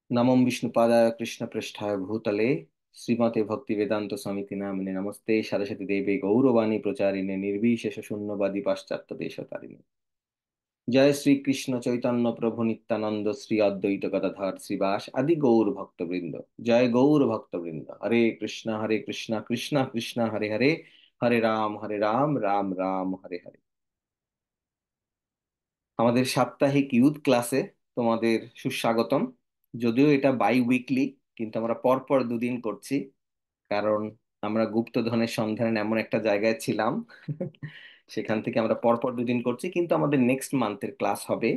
नमो विष्णुपादाय कृष्णपृष्ठाय भूतले श्रीमते भक्ति वेदांत समिति नामिने नमस्ते सरस्वती देवे गौरवाणी प्रचारिणे निर्विशेष शून्यवादी पाश्चात्य देशतारिणे। जय श्री कृष्ण चैतन्य प्रभु नित्यानंद श्री अद्वैत गदाधर श्रीवास आदि गौर भक्त वृंद। जय गौर भक्त वृंद। हरे कृष्णा कृष्णा कृष्णा हरे हरे, हरे राम राम राम हरे हरे। আমাদের সাপ্তাহিক ইউথ ক্লাসে তোমাদের সুস্বাগতম। যদিও এটা বাই উইকলি, কিন্তু আমরা পরপর দুদিন করছি, কারণ আমরা গুপ্তধনের সন্ধানে এমন একটা জায়গায় ছিলাম সেখান থেকে আমরা পরপর দুদিন করছি। কিন্তু আমাদের নেক্সট মান্থের ক্লাস হবে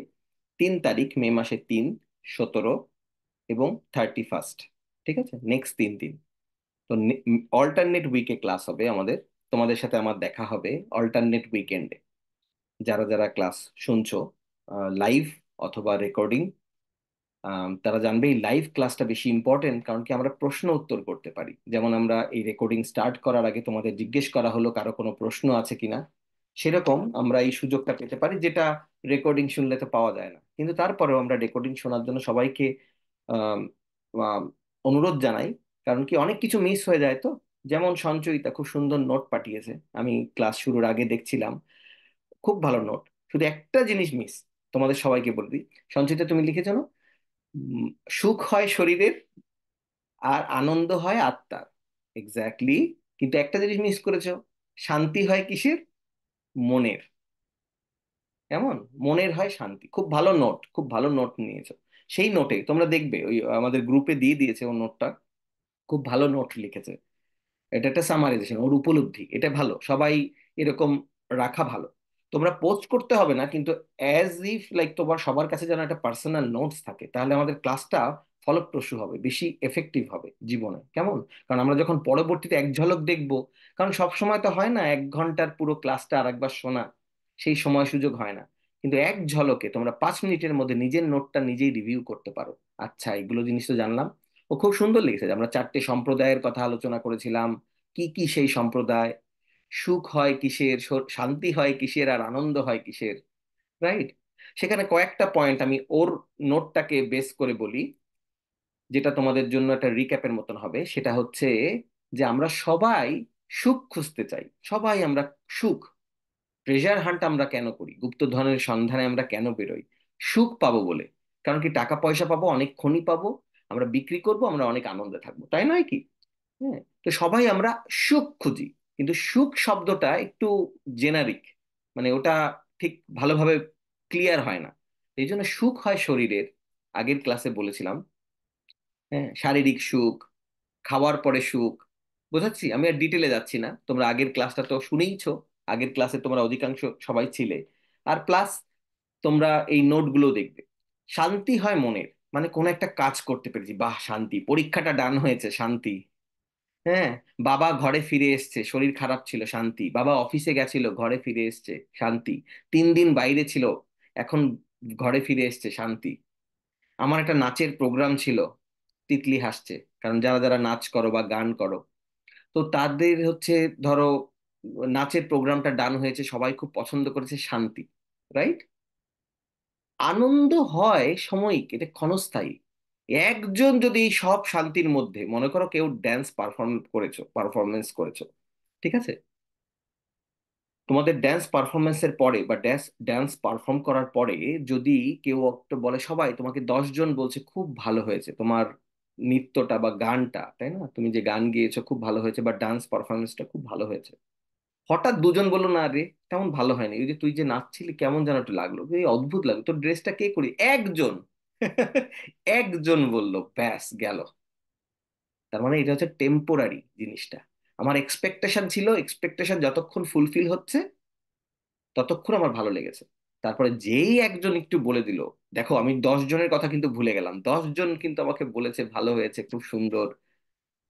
3 তারিখ, মে মাসের 3, 17 এবং 31। ঠিক আছে, নেক্সট 3 দিন। তো অল্টারনেট উইকে ক্লাস হবে আমাদের। তোমাদের সাথে আমার দেখা হবে অল্টারনেট উইকেন্ডে। যারা যারা ক্লাস শুনছো, লাইভ অথবা রেকর্ডিং, তারা জানবে এই লাইভ ক্লাসটা বেশি ইম্পর্টেন্ট। কারণ কি, আমরা প্রশ্ন উত্তর করতে পারি। যেমন আমরা এই রেকর্ডিং স্টার্ট করার আগে তোমাদের জিজ্ঞেস করা হলো কারো কোনো প্রশ্ন আছে কিনা, সেরকম আমরা এই সুযোগটা পেতে পারি, যেটা রেকর্ডিং শুনলে তো পাওয়া যায় না। কিন্তু তারপরেও আমরা রেকর্ডিং শোনার জন্য সবাইকে আম, আম, অনুরোধ জানাই। কারণ কি, অনেক কিছু মিস হয়ে যায় তো। যেমন সঞ্চয়িতা খুব সুন্দর নোট পাঠিয়েছে, আমি ক্লাস শুরুর আগে দেখছিলাম, খুব ভালো নোট। শুধু একটা জিনিস মিস, তোমাদের সবাইকে বলে দিই। সঞ্চিতা, তুমি লিখেছো না, উম, সুখ হয় শরীরের আর আনন্দ হয় আত্মার। এক্স্যাক্টলি। কিন্তু একটা জিনিস মিস করেছো, শান্তি হয় কিসের? মনের। কেমন? মনের হয় শান্তি। খুব ভালো নোট, খুব ভালো নোট নিয়েছো। সেই নোটে তোমরা দেখবে, ওই আমাদের গ্রুপে দিয়ে দিয়েছে ও নোটটা। খুব ভালো নোট লিখেছে। এটা একটা সামারাইজেশন, ওর উপলব্ধি, এটা ভালো। সবাই এরকম রাখা ভালো। তোমরা পোস্ট করতে হবে না, কিন্তু অ্যাজ ইফ লাইক তোমার সবার কাছে যেন একটা পার্সোনাল নোটস থাকে, তাহলে আমাদের ক্লাসটা ফলপ্রসূ হবে, বেশি এফেক্টিভ হবে জীবনে। কেমন? কারণ আমরা যখন পরবর্তীতে এক ঝলক দেখবো, কারণ সব সময় তো হয় না 1 ঘন্টার পুরো ক্লাসটা আরেকবার শোনা, সেই সময় সুযোগ হয় না। কিন্তু এক ঝলকে তোমরা 5 মিনিটের মধ্যে নিজের নোটটা নিজেই রিভিউ করতে পারো। আচ্ছা, এগুলো জিনিস তো জানলাম। ও খুব সুন্দর লিখেছে যে আমরা 4টে সম্প্রদায়ের কথা আলোচনা করেছিলাম। কি কি সেই সম্প্রদায়? সুখ হয় কিসের, শান্তি হয় কিসের, আর আনন্দ হয় কিসের? রাইট। সেখানে কয়েকটা পয়েন্ট আমি ওর নোটটাকে বেস করে বলি, যেটা তোমাদের জন্য একটা রিক্যাপের মতন হবে। সেটা হচ্ছে যে আমরা সবাই সুখ খুঁজতে চাই। সবাই আমরা সুখ, ট্রেজার হান্ট আমরা কেন করি, গুপ্তধনের সন্ধানে আমরা কেন বেরোই? সুখ পাবো বলে। কারণ কি, টাকা পয়সা পাবো, অনেক খনি পাবো, আমরা বিক্রি করবো, আমরা অনেক আনন্দে থাকবো, তাই নয় কি? হ্যাঁ। তো সবাই আমরা সুখ খুঁজি। কিন্তু সুখ শব্দটা একটু জেনারিক, মানে ওটা ঠিক ভালোভাবে ক্লিয়ার হয় না। এই জন্য সুখ হয় শরীরের, আগের ক্লাসে বলেছিলাম। হ্যাঁ, শারীরিক সুখ, খাওয়ার পরে সুখ। বোঝাচ্ছি? আমি আর ডিটেলে যাচ্ছি না, তোমরা আগের ক্লাসটা তো শুনেইছো। আগের ক্লাসে তোমরা অধিকাংশ সবাই ছিলে। আর প্লাস তোমরা এই নোটগুলো দেখবে। শান্তি হয় মনের, মানে কোনো একটা কাজ করতে পেরেছি, বাহ শান্তি। পরীক্ষাটা ডান হয়েছে, শান্তি। হ্যাঁ। বাবা ঘরে ফিরে এসেছে, শরীর খারাপ ছিল, শান্তি। বাবা অফিসে গেছিল, ঘরে ফিরে এসেছে, শান্তি। 3 দিন বাইরে ছিল, এখন ঘরে ফিরে এসেছে, শান্তি। আমার একটা নাচের প্রোগ্রাম ছিল, তিতলি হাসছে। কারণ যারা যারা নাচ করো বা গান করো, তো তাদের হচ্ছে, ধরো, নাচের প্রোগ্রামটা ডান হয়েছে, সবাই খুব পছন্দ করেছে, শান্তি। রাইট। আনন্দ হয় সাময়িক, এটা ক্ষণস্থায়ী। একজন যদি এই সব শান্তির মধ্যে, মনে করো কেউ ড্যান্স পারফরমেন্স করেছো, ঠিক আছে, তোমাদের ড্যান্স পারফরমেন্সের পরে বা ড্যান্স ড্যান্স পারফর্ম করার পরে, যদি কেউ একটা বলে, সবাই তোমাকে 10 জন বলছে খুব ভালো হয়েছে তোমার নৃত্যটা বা গানটা, তাই না, তুমি যে গান গেয়েছো খুব ভালো হয়েছে, বা ডান্স পারফরমেন্সটা খুব ভালো হয়েছে। হঠাৎ 2 জন বললো, না রে তেমন ভালো হয়নি, ওই যে তুই যে নাচছিলি কেমন যেন একটু লাগলো, এই অদ্ভুত লাগলো, তোর ড্রেসটা কে করি, একজন একজন বললো, ব্যাস গেল। তার মানে এটা হচ্ছে টেম্পোরারি জিনিসটা। আমার এক্সপেকটেশন ছিল, এক্সপেকটেশন যতক্ষণ ফুলফিল হচ্ছে ততক্ষণ আমার ভালো লেগেছে। তারপরে যেই একজন একটু বলে দিল, দেখো আমি 10 জনের কথা কিন্তু ভুলে গেলাম, 10 জন কিন্তু আমাকে বলেছে ভালো হয়েছে, খুব সুন্দর।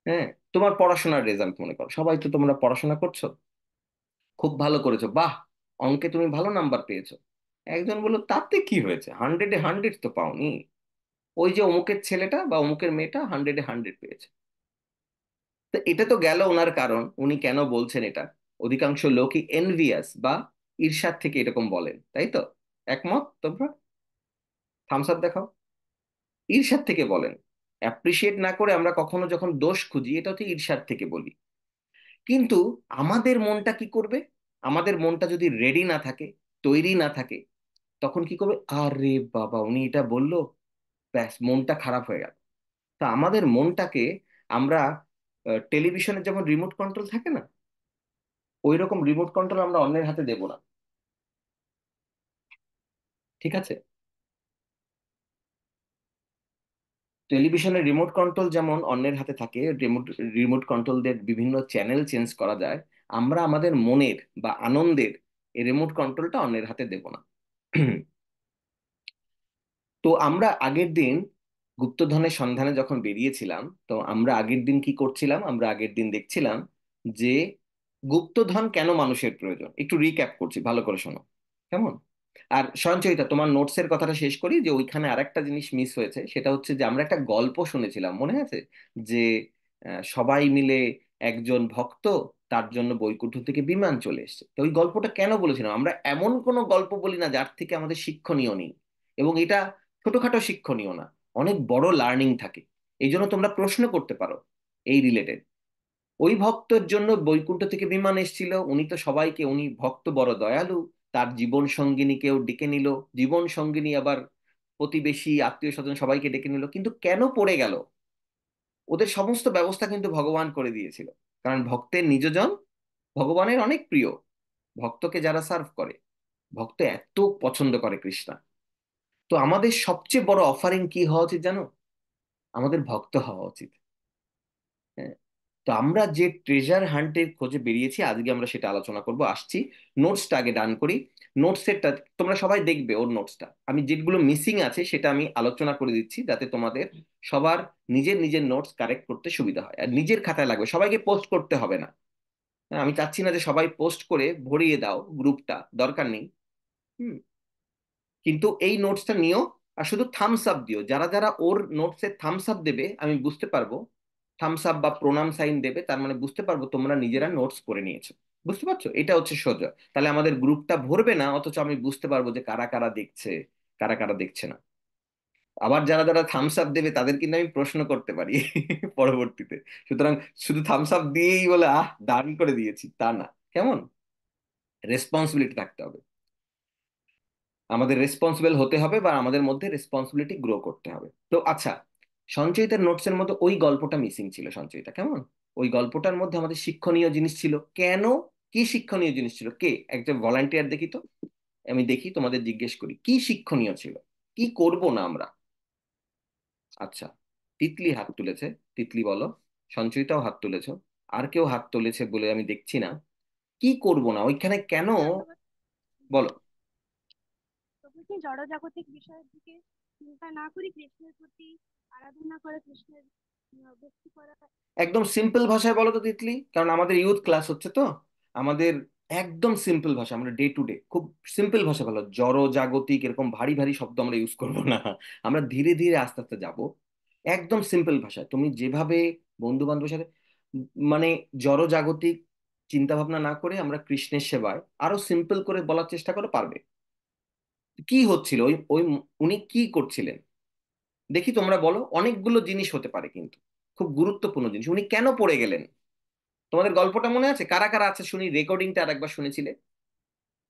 হ্যাঁ। তোমার পড়াশোনার রেজাল্ট মনে করো, সবাই তো তোমরা পড়াশোনা করছো, খুব ভালো করেছো, বাহ, অঙ্কে তুমি ভালো নাম্বার পেয়েছো। একজন বললো, তাতে কি হয়েছে, 100-এ 100 তো পাওনি, ওই যে অমুকের ছেলেটা বা অমুকের মেয়েটা 100-এ 100 পেয়েছে। তো এটা তো গেল ওনার কারণ, উনি কেন বলছেন এটা। অধিকাংশ লোকই এনভিয়াস বা ঈর্ষার থেকে এরকম বলেন, তাই তো? একমত তোমরা? থামস আপ দেখাও। ঈর্ষার থেকে বলেন। অ্যাপ্রিসিয়েট না করে আমরা কখনো যখন দোষ খুঁজি, এটা হচ্ছে ঈর্ষার থেকে বলি। কিন্তু আমাদের মনটা কি করবে? আমাদের মনটা যদি রেডি না থাকে, তৈরি না থাকে, তখন কি করবে? আরে বাবা, উনি এটা বললো, ব্যাস মনটা খারাপ হয়ে গেল। তা আমাদের মনটাকে আমরা টেলিভিশনের যেমন রিমোট কন্ট্রোল থাকে না, ওই রকম রিমোট কন্ট্রোল আমরা অন্যের হাতে দেব না। ঠিক আছে? টেলিভিশনের রিমোট কন্ট্রোল যেমন অন্যের হাতে থাকে, রিমোট রিমোট কন্ট্রোল দিয়ে বিভিন্ন চ্যানেল চেঞ্জ করা যায়, আমরা আমাদের মনের বা আনন্দের এই রিমোট কন্ট্রোলটা অন্যের হাতে দেব না। তো আমরা আগের দিন গুপ্তধনের সন্ধানে যখন বেরিয়েছিলাম, তো আমরা আগের দিন কি করছিলাম? আমরা আগের দিন দেখছিলাম যে গুপ্তধন কেন মানুষের প্রয়োজন। একটু রিক্যাপ করছি, ভালো করে শোনো, কেমন? আর সঞ্চয়িতা, তোমার নোটসের কথাটা শেষ করি, যে ওইখানে আরেকটা জিনিস মিস হয়েছে, সেটা হচ্ছে যে আমরা একটা গল্প শুনেছিলাম, মনে আছে? যে সবাই মিলে একজন ভক্ত, তার জন্য বৈকুণ্ঠ থেকে বিমান চলে এসেছে। তো ওই গল্পটা কেন বলেছিলাম? আমরা এমন কোনো গল্প বলি না যার থেকে আমাদের শিক্ষণীয় নেই, এবং এটা ছোটখাটো শিক্ষণীয় না, অনেক বড় লার্নিং থাকে। এই জন্য তোমরা প্রশ্ন করতে পারো এই রিলেটেড। ওই ভক্তের জন্য বৈকুণ্ঠ থেকে বিমান এসেছিল, উনি তো সবাইকে, উনি ভক্ত বড় দয়ালু, তার জীবন সঙ্গিনীকেও ডেকে নিল, জীবন সঙ্গিনী আবার প্রতিবেশী আত্মীয় স্বজন সবাইকে ডেকে নিল, কিন্তু কেন পড়ে গেল? ওদের সমস্ত ব্যবস্থা কিন্তু ভগবান করে দিয়েছিল, কারণ ভক্তের নিজজন ভগবানের অনেক প্রিয়। ভক্তকে যারা সার্ভ করে, ভক্ত এত পছন্দ করে কৃষ্ণা। তো আমাদের সবচেয়ে বড় অফারিং কি হওয়া উচিত জানো? আমাদের ভক্ত হওয়া উচিত। হ্যাঁ। তো আমরা যে ট্রেজার হান্টের খোঁজে বেরিয়েছি, আজকে আমরা সেটা আলোচনা করব, আসছি। নোটসটা আগে ডান করি। নোটসেরটা তোমরা সবাই দেখবে, ওর নোটসটা আমি যেগুলো মিসিং আছে সেটা আমি আলোচনা করে দিচ্ছি, যাতে তোমাদের সবার নিজের নিজের নোটস কারেক্ট করতে সুবিধা হয়। আর নিজের খাতায় লাগবে, সবাইকে পোস্ট করতে হবে না। হ্যাঁ, আমি চাচ্ছি না যে সবাই পোস্ট করে ভরিয়ে দাও গ্রুপটা, দরকার নেই। হুম। কিন্তু এই নোটসটা নিও, আর শুধু থামস আপ দিও। যারা যারা ওর নোটসে থামস আপ দেবে, আমি বুঝতে পারবো, থামস আপ বা প্রণাম সাইন দেবে, তার মানে বুঝতে পারবো তোমরা নিজেরা নোটস করে নিয়েছো। বুঝতে পারছো? এটা হচ্ছে সোজা। তাহলে আমাদের গ্রুপটা ভরবে না, অথচ আমি বুঝতে পারবো যে কারা কারা দেখছে, কারা কারা দেখছে না। আবার যারা যারা থামস আপ দেবে তাদের কিন্তু আমি প্রশ্ন করতে পারি পরবর্তীতে। সুতরাং শুধু থামস আপ দিয়েই বলে দান করে দিয়েছি তা না, কেমন? রেসপন্সিবিলিটি থাকতে হবে, আমাদের রেসপন্সিবল হতে হবে, বা আমাদের মধ্যে রেসপন্সিবিলিটি গ্রো করতে হবে। তো আচ্ছা, সঞ্চয়িতার নোটসের মধ্যে ওই গল্পটা মিসিং ছিল। সঞ্চয়িতা, কেমন? ওই গল্পটার মধ্যে আমাদের শিক্ষণীয় জিনিস ছিল কেন? কি শিক্ষণীয় জিনিস ছিল? কে একজন ভলান্টিয়ার দেখি তো, আমি দেখি, তোমাদের জিজ্ঞেস করি কি শিক্ষণীয় ছিল, কি করব না আমরা? আচ্ছা, তিতলি হাত তুলেছে। তিতলি বলো। সঞ্চয়িতাও হাত তুলেছো। আর কেউ হাত তুলেছে বলে আমি দেখছি না। কি করব না ওইখানে কেন? বলো। তবু কি জড়জাগতিক বিষয়ের দিকে চিন্তা না করি, কৃষ্ণের প্রতি আরাধনা করে, কৃষ্ণের ভক্তি করা। একদম সিম্পল ভাষায় বলো তো তিতলি, কারণ আমাদের ইউথ ক্লাস হচ্ছে তো। আমাদের একদম সিম্পল ভাষা, আমরা ডে টু ডে খুব সিম্পল ভাষা বলো। জড় জাগতিক এরকম ভারী ভারী শব্দ আমরা ইউজ করবো না, আমরা ধীরে ধীরে আস্তে আস্তে যাব। একদম সিম্পল ভাষায় তুমি যেভাবে বন্ধু বান্ধবের সাথে, মানে জড় জাগতিক চিন্তা ভাবনা না করে আমরা কৃষ্ণের সেবায় আরো সিম্পল করে বলার চেষ্টা করো, পারবে? কি হচ্ছিল ওই ওই উনি কি করছিলেন? দেখি তোমরা বলো। অনেকগুলো জিনিস হতে পারে, কিন্তু খুব গুরুত্বপূর্ণ জিনিস। উনি কেন পড়ে গেলেন? তোমাদের গল্পটা মনে আছে? কারা কারা আছে শুনি, রেকর্ডিংটা আরেকবার শুনেছিলে?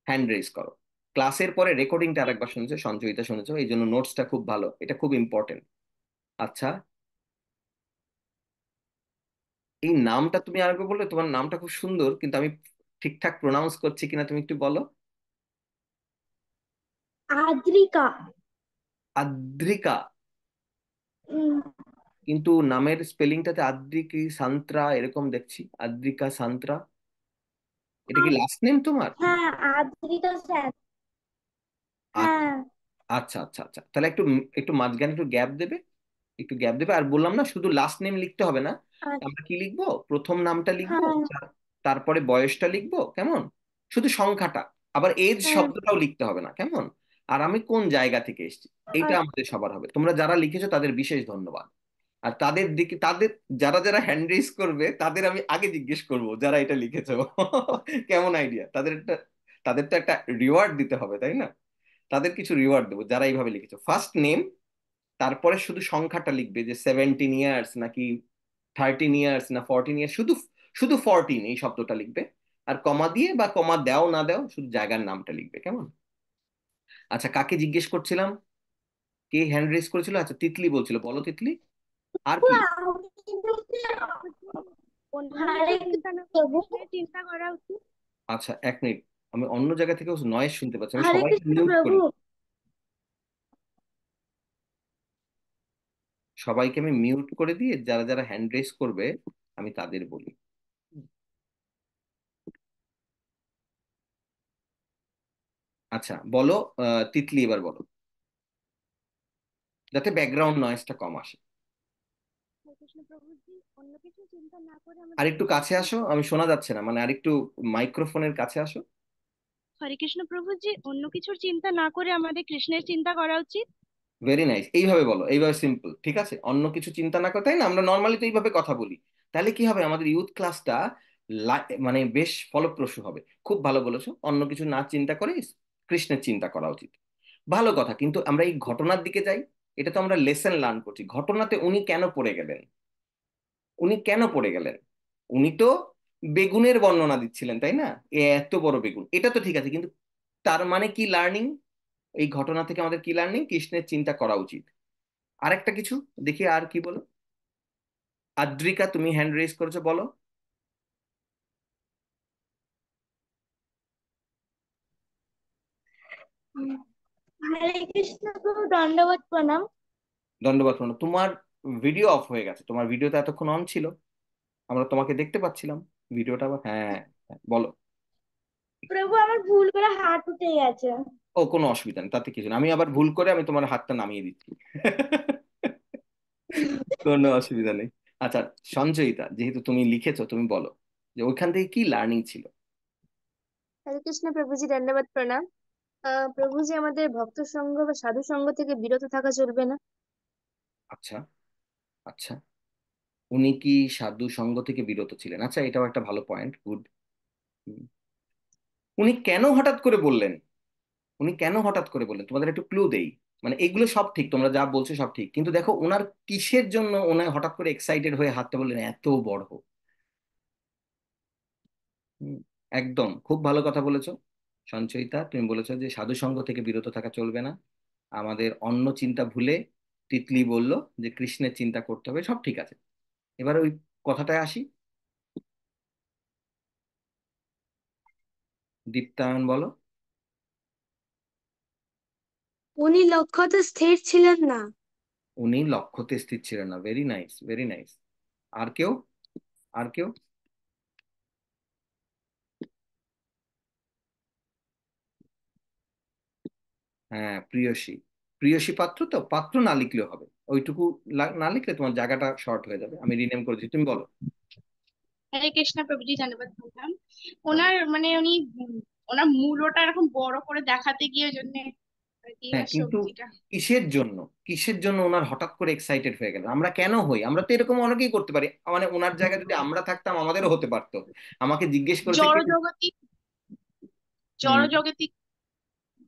হ্যান্ড রেজ করো। ক্লাসের পরে রেকর্ডিংটা আরেকবার শুনেছো, সঞ্চয়িতা শুনেছো, এই জন্য নোটসটা খুব ভালো, এটা খুব ইম্পর্টেন্ট। আচ্ছা, এই নামটা তুমি আরেকবার বললে, তোমার নামটা খুব সুন্দর, কিন্তু আমি ঠিকঠাক প্রোনাউন্স করছি কিনা তুমি একটু বলো। আদ্রিকা। আদ্রিকা? উম, কিন্তু নামের স্পেলিংটাতে আদ্রিকি সান্ত্রা এরকম দেখছি, আদ্রিকা সান্ত্রা। এটা কি লাস্ট নেম তোমার? হ্যাঁ, আদ্রিকা স্যার। আচ্ছা হ্যাঁ। আচ্ছা আচ্ছা আচ্ছা, তাহলে একটু একটু মাঝখানে একটু গ্যাপ দেবে, একটু গ্যাপ দেবে। আর বললাম না, শুধু লাস্ট নেম লিখতে হবে না, আচ্ছা। আমরা কি লিখবো? প্রথম নামটা লিখবো, হ্যাঁ। তারপরে বয়সটা লিখবো, কেমন? শুধু সংখ্যাটা, আবার এজ হ্যাঁ। শব্দটাও লিখতে হবে না, কেমন? আর আমি কোন জায়গা থেকে এসেছি, এটা আচ্ছা। আমাদের সবার হবে। তোমরা যারা লিখেছো তাদের বিশেষ ধন্যবাদ। আর তাদের দিকে, তাদের যারা যারা হ্যান্ড রেজ করবে তাদের আমি আগে জিজ্ঞেস করব, যারা এটা লিখেছো কেমন আইডিয়া? তাদের একটা, তাদের তো একটা রিওয়ার্ড দিতে হবে, তাই না? তাদের কিছু রিওয়ার্ড দেবো যারা এইভাবে লিখেছো। ফার্স্ট নেম, তারপরে শুধু সংখ্যাটা লিখবে যে 17 ইয়ার্স নাকি 13 ইয়ার্স না 14 ইয়ার্স, শুধু শুধু 14 এই শব্দটা লিখবে। আর কমা দিয়ে বা কমা দাও না দাও শুধু জায়গার নামটা লিখবে, কেমন? আচ্ছা, কাকে জিজ্ঞেস করছিলাম? কে হ্যান্ড রেজ করেছিল? আচ্ছা, তিতলি বলছিল, বলো তিতলি। আর কি? প্রভুজি, অন্য কিছু হরে চিন্তা না করে প্রভু। কৃষ্ণের চিন্তা করা উচিত। আচ্ছা, 1 মিনিট, আমি অন্য জায়গা থেকেও নয়েজ শুনতে পাচ্ছি, আমি হরে সবাইকে কৃষ্ণ মিউট প্রভু। করি। সবাইকে আমি মিউট করে দিয়ে যারা যারা হ্যান্ড রেজ করবে আমি তাদের বলি। আচ্ছা বলো, তিতলি এবার বলো, যাতে ব্যাকগ্রাউন্ড নয়েজটা কম আসে। হরে কৃষ্ণ প্রভুজি, অন্য কিছু চিন্তা না করে আর আমাদের একটু কৃষ্ণের কাছে আসো, চিন্তা। আমি শোনা যাচ্ছে না, মানে আর একটু মাইক্রোফোনের কাছে আসো। হরে কৃষ্ণ প্রভুজি, অন্য কিছুর চিন্তা না করে আমাদের কৃষ্ণের চিন্তা করা উচিত। ভেরি নাইস, এইভাবে বলো, এইভাবে সিম্পল, ঠিক আছে। অন্য কিছু চিন্তা না করে, তাই না, আমরা নর্মালি তো এইভাবে কথা বলি। তাহলে কি হবে, আমাদের ইউথ ক্লাসটা মানে বেশ ফলপ্রসূ হবে। খুব ভালো বলেছো, অন্য কিছু না চিন্তা করে কৃষ্ণের চিন্তা করা উচিত। ভালো কথা, কিন্তু আমরা এই ঘটনার দিকে যাই। এটা তো আমরা লেসন লার্ন করছি, ঘটনাতে উনি কেন পড়ে গেলেন? উনি কেন পড়ে গেলেন? উনি তো বেগুনের বর্ণনা দিচ্ছিলেন, তাই না? এত বড় বেগুন, এটা তো ঠিক আছে, কিন্তু তার মানে কি লার্নিং? এই ঘটনা থেকে আমাদের কি লার্নিং? কৃষ্ণের চিন্তা করা উচিত। আরেকটা কিছু দেখি, আর কি বলো? আদ্রিকা, তুমি হ্যান্ড রেজ করেছো, বলো। হরে কৃষ্ণ প্রভু, দণ্ডবত প্রণাম। দণ্ডবাদ প্রণাম। তোমার ভিডিও অফ হয়ে গেছে, তোমার ভিডিওটা এতক্ষণ অন ছিল, আমরা তোমাকে দেখতে পাচ্ছিলাম। ভিডিওটা আবার, হ্যাঁ, হ্যাঁ, বলো। প্রভু, আমার ভুল করে হাত উঠে গেছে। ও, কোনো অসুবিধা নেই, তাতে কিছু না, আমি আবার ভুল করে আমি তোমার হাতটা নামিয়ে দিচ্ছি। কোনো অসুবিধা নেই। আচ্ছা, সঞ্চয়িতা, যেহেতু তুমি লিখেছো, তুমি বলো যে ওইখান থেকে কি লার্নিং ছিল। হরে কৃষ্ণ প্রভুজি, দণ্ডবত প্রণাম। প্রভুজি, আমাদের ভক্ত সঙ্গ বা সাধু সঙ্গ থেকে বিরত থাকা চলবে না। আচ্ছা, আচ্ছা, উনি কি সাধু সঙ্গ থেকে বিরত ছিলেন? আচ্ছা, এটাও একটা ভালো পয়েন্ট, গুড। উনি কেন হঠাৎ করে বললেন? উনি কেন হঠাৎ করে বললেন, তোমাদের একটু ক্লু দেই। মানে এগুলো সব ঠিক, তোমরা যা বলছো সব ঠিক, কিন্তু দেখো ওনার কিসের জন্য ওনার হঠাৎ করে এক্সাইটেড হয়ে হাতটা বললেন এত বড়? হুম, একদম খুব ভালো কথা বলেছো সঞ্চয়িতা, তুমি বলেছো যে সাধু সঙ্গ থেকে বিরত থাকা চলবে না, আমাদের অন্য চিন্তা ভুলে। তিতলি বলল যে কৃষ্ণের চিন্তা করতে হবে, সব ঠিক আছে। এবার ওই কথাটায় আসি, দীপ্তায়ন বলো। উনি লক্ষ্যতে স্থির ছিলেন না। উনি লক্ষ্যতে স্থির ছিলেন না, ভেরি নাইস, ভেরি নাইস। আর কেউ? আর কেউ? হ্যাঁ, প্রিয়সী। প্রিয়সী পাত্র, তো পাত্র না লিখলেও হবে, ওইটুকু না লিখলে তোমার জায়গাটা শর্ট হয়ে যাবে, আমি রিনেম করেছি, তুমি বলো। হরে কৃষ্ণ প্রভুজি, ধন্যবাদ বললাম। ধন্যবাদ। ওনার মানে উনি ওনার মূলটা এরকম বড় করে দেখাতে গিয়ে জন্য আর কি হ্যাঁ, ওনার কিন্তু শক্তিটা। কিসের জন্য? কিসের জন্য ওনার হঠাৎ করে এক্সাইটেড হয়ে গেল? আমরা কেন হই? আমরা তো এরকম অনেকেই করতে পারি, মানে ওনার জায়গায় যদি আমরা থাকতাম আমাদেরও হতে পারতো। আমাকে জিজ্ঞেস করেছে কি? জড়জগতিক, হুম, জড়জগতিক।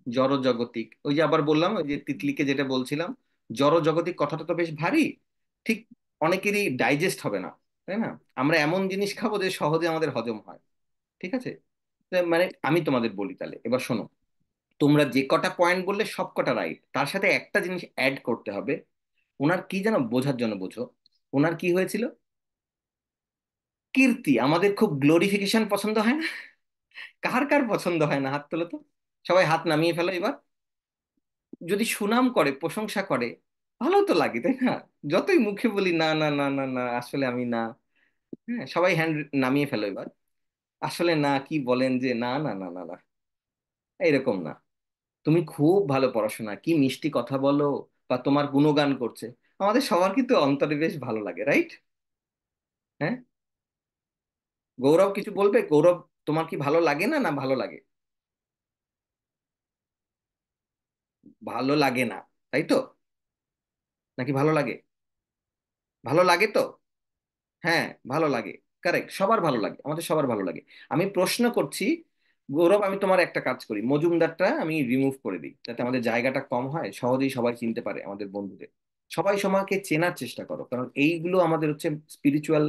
জড়জাগতিক, ওই যে আবার বললাম, ওই যে তিতলিকে যেটা বলছিলাম, জড়জাগতিক কথাটা তো বেশ ভারী। ঠিক, অনেকেরই ডাইজেস্ট হবে না, তাই না? আমরা এমন জিনিস খাবো যে সহজে আমাদের হজম হয়, ঠিক আছে? তো মানে আমি তোমাদের বলি তাহলে, এবার শোনো। তোমরা যে কটা পয়েন্ট বললে সব কটা রাইট, তার সাথে একটা জিনিস অ্যাড করতে হবে। ওনার কি যেন, বোঝার জন্য বোঝো। ওনার কি হয়েছিল? কীর্তি, আমাদের খুব গ্লোরিফিকেশন পছন্দ হয় না? কার কার পছন্দ হয় না, হাত তোলো তো। সবাই হাত নামিয়ে ফেলো এবার। যদি সুনাম করে, প্রশংসা করে, ভালো তো লাগে, তাই না? যতই মুখে বলি না না না না না, আসলে আমি না। হ্যাঁ, সবাই হ্যান্ড নামিয়ে ফেলো এবার। আসলে না, কি বলেন যে না না না না না, এইরকম না। তুমি খুব ভালো পড়াশোনা, কি মিষ্টি কথা বলো, বা তোমার গুণগান করছে, আমাদের সবার কিন্তু অন্তরে বেশ ভালো লাগে, রাইট? হ্যাঁ, গৌরব কিছু বলবে? গৌরব, তোমার কি ভালো লাগে না, না ভালো লাগে? ভালো লাগে না, তাই তো? নাকি ভালো লাগে? ভালো লাগে তো? হ্যাঁ, ভালো লাগে। কারেক্ট, সবার ভালো লাগে, আমাদের সবার ভালো লাগে। আমি প্রশ্ন করছি, গৌরব, আমি তোমার একটা কাজ করি, মজুমদারটা আমি রিমুভ করে দিই, যাতে আমাদের জায়গাটা কম হয়, সহজেই সবাই চিনতে পারে আমাদের বন্ধুদের। সবাই সবাইকে চেনার চেষ্টা করো, কারণ এইগুলো আমাদের হচ্ছে স্পিরিচুয়াল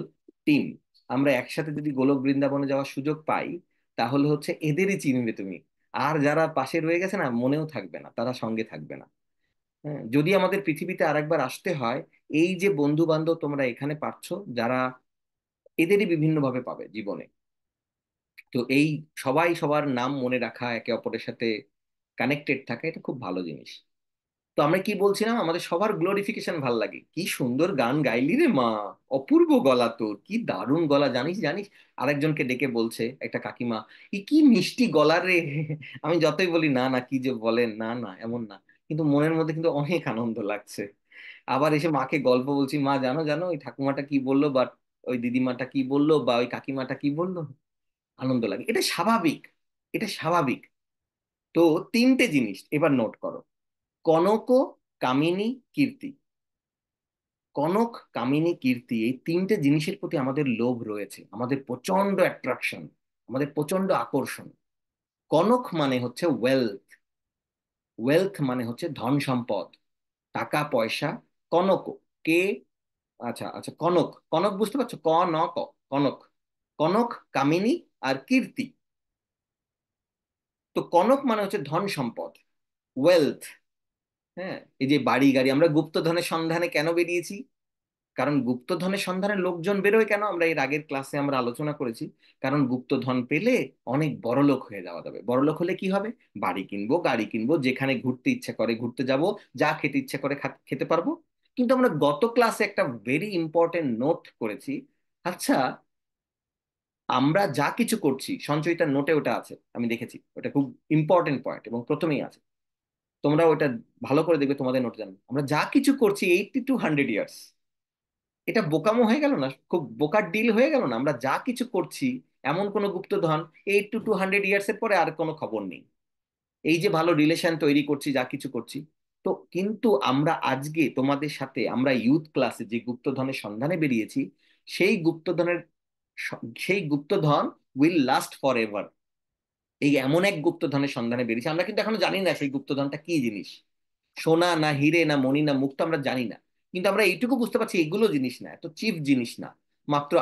টিম। আমরা একসাথে যদি গোলক বৃন্দাবনে যাওয়ার সুযোগ পাই, তাহলে হচ্ছে এদেরই চিনবে তুমি। আর যারা পাশে রয়ে গেছে না, মনেও থাকবে না, তারা সঙ্গে থাকবে না। হ্যাঁ, যদি আমাদের পৃথিবীতে আরেকবার আসতে হয়, এই যে বন্ধু বান্ধব তোমরা এখানে পাচ্ছ, যারা এদেরই বিভিন্ন ভাবে পাবে জীবনে। তো এই সবাই সবার নাম মনে রাখা, একে অপরের সাথে কানেক্টেড থাকা, এটা খুব ভালো জিনিস। তো আমরা কি বলছিলাম, আমাদের সবার গ্লোরিফিকেশন ভাল লাগে। কি সুন্দর গান গাইলি রে মা, অপূর্ব গলা তোর, কি দারুণ গলা, জানিস জানিস। আরেকজনকে ডেকে বলছে একটা কাকিমা, কি মিষ্টি গলা রে। আমি যতই বলি না না, কি যে বলেন, না না এমন না, কিন্তু মনের মধ্যে কিন্তু অনেক আনন্দ লাগছে। আবার এসে মাকে গল্প বলছি, মা জানো জানো ওই ঠাকুমাটা কি বললো, বা ওই দিদিমাটা কি বললো, বা ওই কাকিমাটা কি বললো। আনন্দ লাগে, এটা স্বাভাবিক, এটা স্বাভাবিক। তো তিনটে জিনিস এবার নোট করো: কনক, কামিনী, কীর্তি। কনক, কামিনী, কীর্তি, এই তিনটে জিনিসের প্রতি আমাদের লোভ রয়েছে, আমাদের প্রচন্ড অ্যাট্রাকশন, আমাদের প্রচন্ড আকর্ষণ। কনক মানে হচ্ছে ওয়েলথ, ওয়েলথ মানে হচ্ছে ধন সম্পদ, টাকা পয়সা। কনক, কে, আচ্ছা আচ্ছা, কনক, কনক বুঝতে পারছো, ক ন ক, কনক। কনক, কামিনী আর কীর্তি। তো কনক মানে হচ্ছে ধন সম্পদ, ওয়েলথ। হ্যাঁ, এই যে বাড়ি গাড়ি, আমরা গুপ্তধনের সন্ধানে কেন বেরিয়েছি? কারণ গুপ্তধনের সন্ধানে লোকজন বেরোয় কেন, আমরা এর আগের ক্লাসে আমরা আলোচনা করেছি। কারণ গুপ্তধন পেলে অনেক বড়লোক হয়ে যাওয়া যাবে। বড়লোক হলে কি হবে? বাড়ি কিনবো, গাড়ি কিনবো, যেখানে ঘুরতে ইচ্ছা করে ঘুরতে যাব, যা খেতে ইচ্ছা করে খেতে পারবো। কিন্তু আমরা গত ক্লাসে একটা ভেরি ইম্পর্টেন্ট নোট করেছি। আচ্ছা, আমরা যা কিছু করছি, সঞ্চয়িতার নোটে ওটা আছে, আমি দেখেছি, ওটা খুব ইম্পর্টেন্ট পয়েন্ট এবং প্রথমেই আছে। তোমরা ওটা ভালো করে দেখবে, তোমাদের নোট জানো, আমরা যা কিছু করছি 80 to 100 ইয়ার্স। এটা বোকামো হয়ে গেল না? খুব বোকার ডিল হয়ে গেল না? আমরা যা কিছু করছি, এমন কোনো গুপ্তধন 80 to 100 ইয়ার্স এর পরে আর কোনো খবর নেই। এই যে ভালো রিলেশন তৈরি করছি, যা কিছু করছি। তো কিন্তু আমরা আজকে তোমাদের সাথে, আমরা ইউথ ক্লাসে যে গুপ্তধনের সন্ধানে বেরিয়েছি, সেই গুপ্তধনের সেই গুপ্তধন উইল লাস্ট ফর এভার। এই এমন এক গুপ্তধনের সন্ধানে বেরিয়েছি, আমরা কিন্তু এখনো জানি না সেই গুপ্তধনটা কি জিনিস। সোনা না হিরে না মণি না মুক্তো আমরা জানি না, কিন্তু আমরা এইটুকু বুঝতে পারছি এগুলো জিনিস না, এত চিপ জিনিস না। মাত্র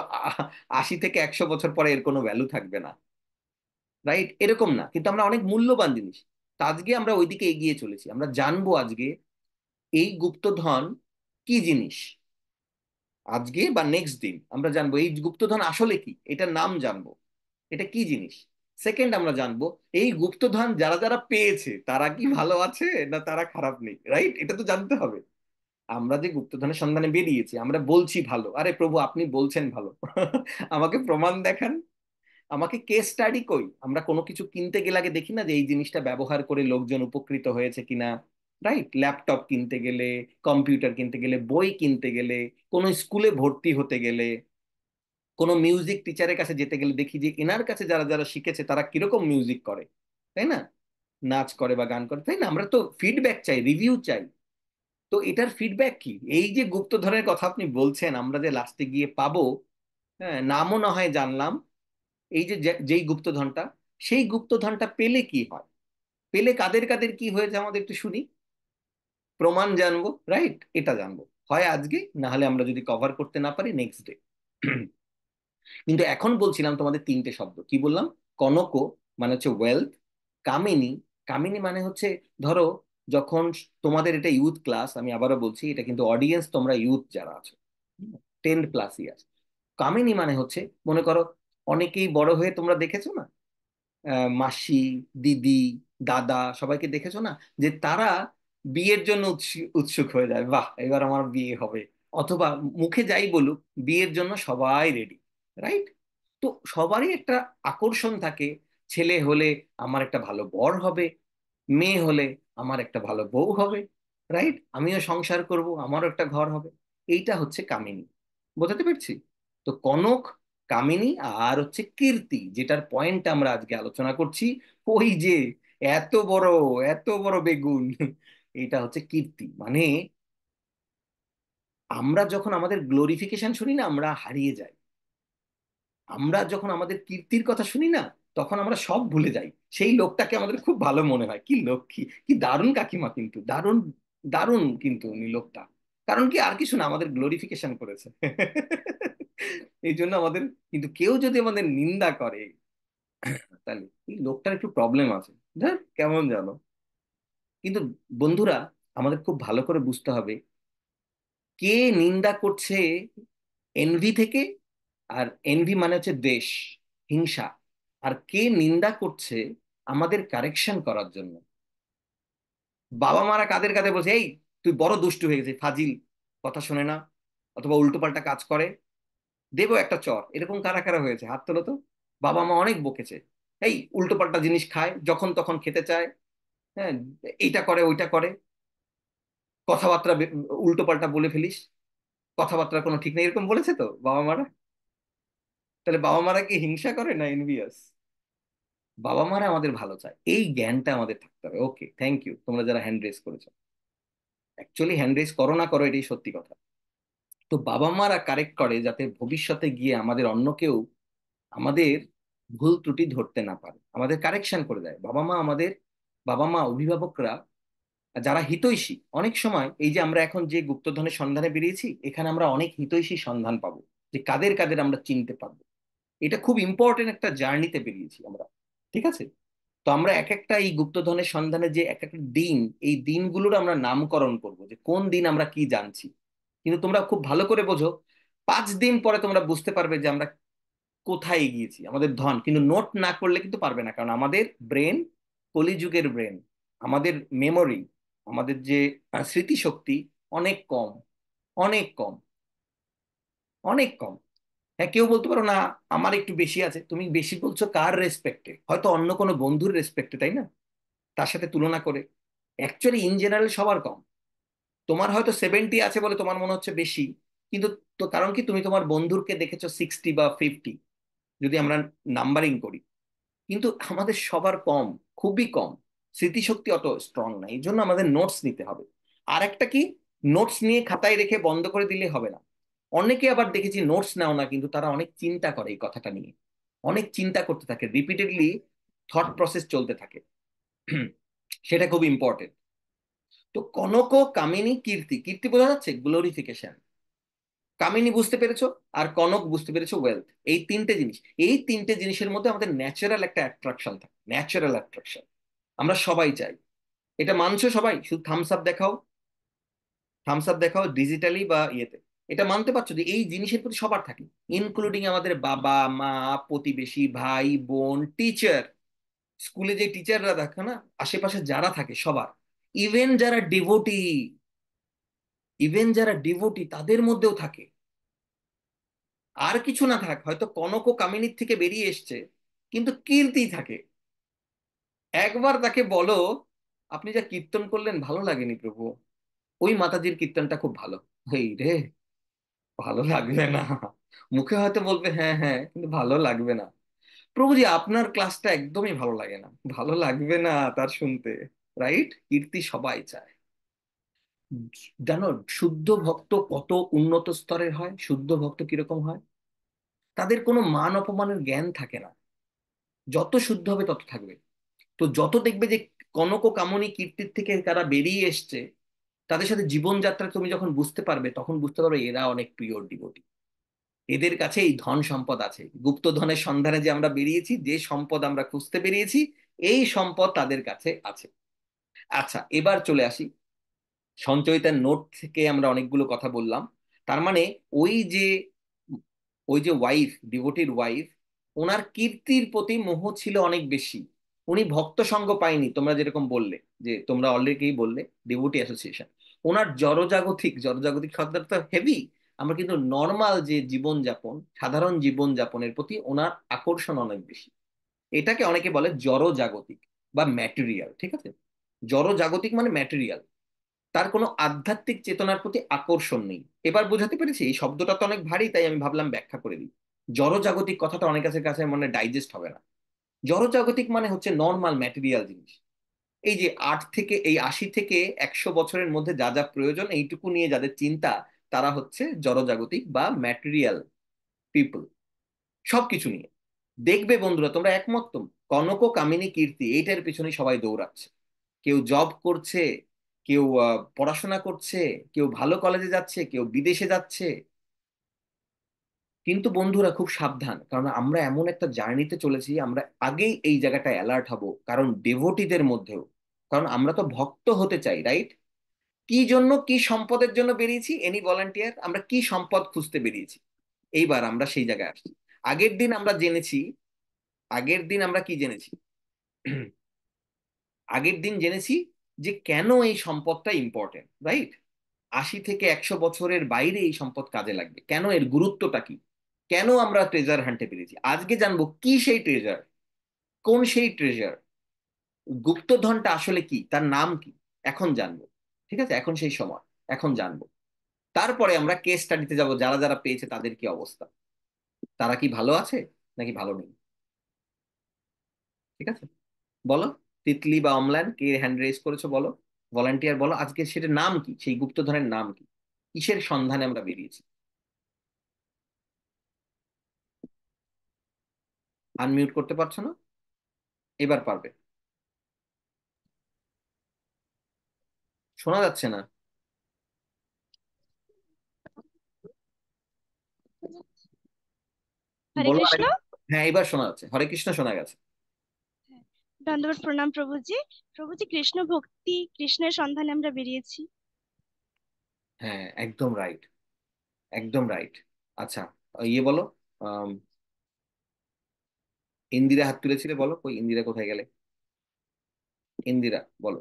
80 থেকে 100 বছর পরে এর কোনো ভ্যালু থাকবে না, রাইট? এরকম না, কিন্তু আমরা অনেক মূল্যবান জিনিস। তো আজকে আমরা ওইদিকে এগিয়ে চলেছি, আমরা জানবো আজকে এই গুপ্তধন কি জিনিস। আজকে বা নেক্সট দিন আমরা জানবো এই গুপ্তধন আসলে কি, এটার নাম জানবো, এটা কি জিনিস। সেকেন্ড, আমরা জানবো এই গুপ্তধন যারা যারা পেয়েছে তারা কি ভালো আছে না তারা খারাপ নেই, রাইট? এটা তো জানতে হবে। আমরা যে গুপ্তধনের সন্ধানে বেরিয়েছি, আমরা বলছি ভালো, আরে প্রভু আপনি বলছেন ভালো। আমাকে প্রমাণ দেখান, আমাকে কেস স্টাডি কই। আমরা কোনো কিছু কিনতে গেলে আগে দেখি না যে এই জিনিসটা ব্যবহার করে লোকজন উপকৃত হয়েছে কিনা, রাইট? ল্যাপটপ কিনতে গেলে, কম্পিউটার কিনতে গেলে, বই কিনতে গেলে, কোনো স্কুলে ভর্তি হতে গেলে, কোনো মিউজিক টিচারের কাছে যেতে গেলে দেখি যে এনার কাছে যারা যারা শিখেছে তারা কিরকম মিউজিক করে, তাই না? নাচ করে বা গান করে, তাই না? আমরা তো ফিডব্যাক চাই, রিভিউ চাই। তো এটার ফিডব্যাক কি? এই যে গুপ্তধনের কথা আপনি বলছেন, আমরা যে লাস্টে গিয়ে পাবো, হ্যাঁ, নামও না হয় জানলাম, এই যে যেই গুপ্তধনটা, সেই গুপ্তধনটা পেলে কি হয়, পেলে কাদের কাদের কি হয়েছে আমাদের একটু শুনি। প্রমাণ জানবো, রাইট? এটা জানবো হয় আজকে, না হলে আমরা যদি কভার করতে না পারি নেক্সট ডে। কিন্তু এখন বলছিলাম তোমাদের তিনটে শব্দ, কি বললাম? কনক মানে হচ্ছে ওয়েলথ, কামিনী, কামিনী মানে হচ্ছে, ধরো যখন তোমাদের, এটা ইউথ ক্লাস, আমি আবারও বলছি, এটা কিন্তু অডিয়েন্স তোমরা ইউথ যারা আছো, 10 প্লাস ইয়ার্স। কামিনী মানে হচ্ছে, মনে করো অনেকেই বড় হয়ে তোমরা দেখেছো না, মাসি, দিদি, দাদা, সবাইকে দেখেছো না, যে তারা বিয়ের জন্য উৎসুক হয়ে যায়, বাহ এবার আমার বিয়ে হবে। অথবা মুখে যাই বলুক, বিয়ের জন্য সবাই রেডি, রাইট? তো সবারই একটা আকর্ষণ থাকে, ছেলে হলে আমার একটা ভালো বর হবে, মেয়ে হলে আমার একটা ভালো বউ হবে, রাইট? আমিও সংসার করব, আমারও একটা ঘর হবে। এইটা হচ্ছে কামিনী। বোঝাতে পারছি? তো কনক, কামিনী, আর হচ্ছে কীর্তি, যেটার পয়েন্ট আমরা আজকে আলোচনা করছি, ওই যে এত বড়, এত বড় বেগুন, এটা হচ্ছে কীর্তি। মানে আমরা যখন আমাদের গ্লোরিফিকেশন শুনি না, আমরা হারিয়ে যাই। আমরা যখন আমাদের কীর্তির কথা শুনি না, তখন আমরা সব ভুলে যাই। সেই লোকটাকে আমাদের খুব ভালো মনে হয়, কি লক্ষ্মী, কি দারুণ কাকিমা, কিন্তু দারুণ, দারুণ কিন্তু উনি লোকটা। কারণ কি, আর কিছু না, আমাদের গ্লোরিফিকেশন করেছে। এই জন্য আমাদের, কিন্তু কেউ যদি আমাদের নিন্দা করে, তাহলে এই লোকটার একটু প্রবলেম আছে, ধর কেমন জানো। কিন্তু বন্ধুরা, আমাদের খুব ভালো করে বুঝতে হবে কে নিন্দা করছে এনভি থেকে, আর এনভি মানে হচ্ছে দেশ, হিংসা, আর কে নিন্দা করছে আমাদের কারেকশন করার জন্য। বাবা মারা কাদের কাঁধে বসে, এই তুই বড় দুষ্টু হয়ে গেছিস, ফাজিল, কথা শোনে না, অথবা উল্টোপাল্টা কাজ করে, দেবো একটা চর, এরকম কারা কারা হয়েছে, হাত তোলো তো। বাবা মা অনেক বকেছে, এই উল্টোপাল্টা জিনিস খায়, যখন তখন খেতে চায়, হ্যাঁ, এইটা করে ওইটা করে, কথাবার্তা উল্টোপাল্টা বলে ফেলিস, কথাবার্তার কোনো ঠিক নেই, এরকম বলেছে তো বাবা মারা। তাহলে বাবা মারা কি হিংসা করে না এনভিয়াস? বাবা মারা আমাদের ভালো চায়, এই জ্ঞানটা আমাদের থাকতে হবে। ওকে, থ্যাংক ইউ তোমরা যারা হ্যান্ড রেজ করেছো। অ্যাকচুয়ালি হ্যান্ড রেজ করো না করো, এটাই সত্যি কথা। তো বাবা মারা কারেক্ট করে যাতে ভবিষ্যতে গিয়ে আমাদের অন্য কেউ আমাদের ভুল ত্রুটি ধরতে না পারে, আমাদের কারেকশন করে দেয় বাবা মা আমাদের। বাবা মা, অভিভাবকরা যারা হিতৈষী, অনেক সময় এই যে আমরা এখন যে গুপ্তধনের সন্ধানে বেরিয়েছি, এখানে আমরা অনেক হিতৈষী সন্ধান পাবো, যে কাদের কাদের আমরা চিনতে পারবো। এটা খুব ইম্পর্টেন্ট একটা জার্নিতে বেরিয়েছি আমরা, ঠিক আছে? তো আমরা এক একটা এই গুপ্তধনের সন্ধানে যে এক একটা দিন, এই দিনগুলোর আমরা নামকরণ করব, যে কোন দিন আমরা কি জানছি। কিন্তু তোমরা খুব ভালো করে বোঝো, 5 দিন পরে তোমরা বুঝতে পারবে যে আমরা কোথায় গিয়েছি, আমাদের ধন। কিন্তু নোট না করলে কিন্তু পারবে না, কারণ আমাদের ব্রেন কলিযুগের ব্রেন, আমাদের মেমোরি, আমাদের যে স্মৃতিশক্তি অনেক কম, অনেক কম, অনেক কম। হ্যাঁ, কেউ বলতে পারো না আমার একটু বেশি আছে, তুমি বেশি বলছো কার রেসপেক্টে? হয়তো অন্য কোনো বন্ধুর রেসপেক্টে, তাই না? তার সাথে তুলনা করে। অ্যাকচুয়ালি ইন জেনারেল সবার কম। তোমার হয়তো 70 আছে বলে তোমার মনে হচ্ছে বেশি, কিন্তু তো কারণ কি, তুমি তোমার বন্ধুরকে দেখেছো 60 বা 50, যদি আমরা নাম্বারিং করি। কিন্তু আমাদের সবার কম, খুবই কম। স্মৃতিশক্তি অত স্ট্রং না, এই জন্য আমাদের নোটস নিতে হবে। আর একটা কি, নোটস নিয়ে খাতায় রেখে বন্ধ করে দিলে হবে না। অনেকে আবার দেখেছি নোটস নাও না, কিন্তু তারা অনেক চিন্তা করে এই কথাটা নিয়ে, অনেক চিন্তা করতে থাকে, রিপিটেডলি থট প্রসেস চলতে থাকে। সেটা খুব ইম্পর্টেন্ট। তো কনক, কামিনী, কীর্তি, কীর্তি বোঝা যাচ্ছে গ্লোরিফিকেশন, কামিনী বুঝতে পেরেছো, আর কনক বুঝতে পেরেছো ওয়েলথ। এই তিনটে জিনিস, এই তিনটে জিনিসের মধ্যে আমাদের ন্যাচারাল একটা অ্যাট্রাকশন থাকে, ন্যাচারাল অ্যাট্রাকশন। আমরা সবাই চাই, এটা মানছো সবাই? শুধু থামস আপ দেখাও, থামস আপ দেখাও ডিজিটালি বা ইয়েতে। এটা মানতে পারছো যে এই জিনিসের প্রতি সবার থাকে, ইনক্লুডিং আমাদের বাবা মা, প্রতিবেশী, ভাই বোন, টিচার, স্কুলে যে টিচাররা দেখো না, আশেপাশে যারা থাকে সবার, ইভেন যারা ডিভোটি, ইভেন যারা ডিভোটি তাদের মধ্যেও থাকে। আর কিছু না থাক, হয়তো কনক ও কামিনীর থেকে বেরিয়ে এসছে, কিন্তু কীর্তি থাকে। একবার তাকে বলো, আপনি যা কীর্তন করলেন ভালো লাগেনি প্রভু, ওই মাতাজির কীর্তনটা খুব ভালো। এই রে, ভালো লাগবে না, মুখে হয়তো বলবে হ্যাঁ হ্যাঁ, কিন্তু ভালো লাগবে না। প্রভুজি আপনার ক্লাসটা একদমই ভালো লাগে না, ভালো লাগবে না তার শুনতে। রাইট? কীর্তি সবাই চায়। জানো, শুদ্ধ ভক্ত কত উন্নত স্তরের হয়? শুদ্ধ ভক্ত কিরকম হয়? তাদের কোনো মান অপমানের জ্ঞান থাকে না, যত শুদ্ধ হবে তত থাকবে। তো যত দেখবে যে কনক ও কামনী কীর্তির থেকে তারা বেরিয়ে এসছে, তাদের সাথে জীবনযাত্রা তুমি যখন বুঝতে পারবে, তখন বুঝতে পারবে এরা অনেক পিওর ডিভোটি, এদের কাছে এই ধন সম্পদ আছে। গুপ্ত ধনের সন্ধানে যে আমরা বেরিয়েছি, যে সম্পদ আমরা খুঁজতে বেরিয়েছি, এই সম্পদ তাদের কাছে আছে। আচ্ছা, এবার চলে আসি, সঞ্চয়িতার নোট থেকে আমরা অনেকগুলো কথা বললাম। তার মানে ওই যে, ওই যে ওয়াইফ, ডিভোটির ওয়াইফ, ওনার কীর্তির প্রতি মোহ ছিল অনেক বেশি। উনি ভক্ত সঙ্গ পায়নি, তোমরা যেরকম বললে, যে তোমরা অলরেডি বললে ডিভোটি অ্যাসোসিয়েশন। ওনার জড়জাগতিক, জড়জাগতিক শব্দটা তো হেভি। আমরা কিন্তু নর্মাল যে জীবনযাপন, সাধারণ জীবনযাপনের প্রতি ওনার আকর্ষণ অনেক বেশি। এটাকে অনেকে বলে জড়জাগতিক বা ম্যাটেরিয়াল, ঠিক আছে? জড়জাগতিক মানে ম্যাটেরিয়াল, তার কোনো আধ্যাত্মিক চেতনার প্রতি আকর্ষণ নেই। এবার বোঝাতে পেরেছি? এই শব্দটা তো অনেক ভারী, তাই আমি ভাবলাম ব্যাখ্যা করে দিই। জড়জাগতিক কথাটা অনেক কাছে কাছে মানে ডাইজেস্ট হবে না। জড়জাগতিক মানে হচ্ছে নর্মাল ম্যাটেরিয়াল জিনিস। এই যে 80 থেকে 100 বছরের মধ্যে যা যা প্রয়োজন, এইটুকু নিয়ে যাদের চিন্তা, তারা হচ্ছে জড়জাগতিক বা ম্যাটেরিয়াল পিপল, সবকিছু নিয়ে। দেখবে বন্ধুরা, তোমরা একমত তো? কনক, কামিনী, কীর্তি, এইটার পিছনে সবাই দৌড়াচ্ছে। কেউ জব করছে, কেউ পড়াশোনা করছে, কেউ ভালো কলেজে যাচ্ছে, কেউ বিদেশে যাচ্ছে। কিন্তু বন্ধুরা খুব সাবধান, কারণ আমরা এমন একটা জার্নিতে চলেছি, আমরা আগেই এই জায়গাটায় অ্যালার্ট হব, কারণ ডেভোটিদের মধ্যেও, কারণ আমরা তো ভক্ত হতে চাই, রাইট? কি জন্য, কি সম্পদের জন্য বেরিয়েছি? এনি ভলান্টিয়ার, আমরা কি সম্পদ খুঁজতে বেরিয়েছি? এইবার আমরা সেই জায়গায় আসছি। আগের দিন আমরা জেনেছি, আগের দিন আমরা কি জেনেছি? আগের দিন জেনেছি যে কেন এই সম্পদটা ইম্পর্টেন্ট, রাইট? 80 থেকে 100 বছরের বাইরে এই সম্পদ কাজে লাগবে, কেন, এর গুরুত্বটা কি, কেন আমরা ট্রেজার হান্টে পেরেছি। আজকে জানবো কি সেই ট্রেজার, কোন সেই ট্রেজার, গুপ্তধনটা আসলে কি, তার নাম কি, এখন জানবো। ঠিক আছে, এখন সেই সময়, এখন জানবো। তারপরে আমরা কেস স্টাডিতে যাব, যারা যারা পেয়েছে তাদের কি অবস্থা, তারা কি ভালো আছে নাকি ভালো নেই। ঠিক আছে, বলো। তিতলি বা অম্লান, কে হ্যান্ড রেজ করেছো বলো, ভলান্টিয়ার বলো, আজকে সেটার নাম কি, সেই গুপ্তধনের নাম কি, কিসের সন্ধানে আমরা বেরিয়েছি। আনমিউট করতে পারছো না? এবার পারবে। শোনা যাচ্ছে না। হরে বলো কৃষ্ণ। আরেকবার। হ্যাঁ, এবার শোনা যাচ্ছে, হরে কৃষ্ণ শোনা গেছে। হ্যাঁ, দণ্ডবত প্রণাম প্রভুজি। প্রভুজি, কৃষ্ণ ভক্তি, কৃষ্ণের সন্ধানে আমরা বেরিয়েছি। হ্যাঁ, একদম রাইট, একদম রাইট। আচ্ছা, ইয়ে বলো, আম, ইন্দিরা হাত তুলেছিলে, বলো কই, ইন্দিরা কোথায় গেলে? ইন্দিরা বলো।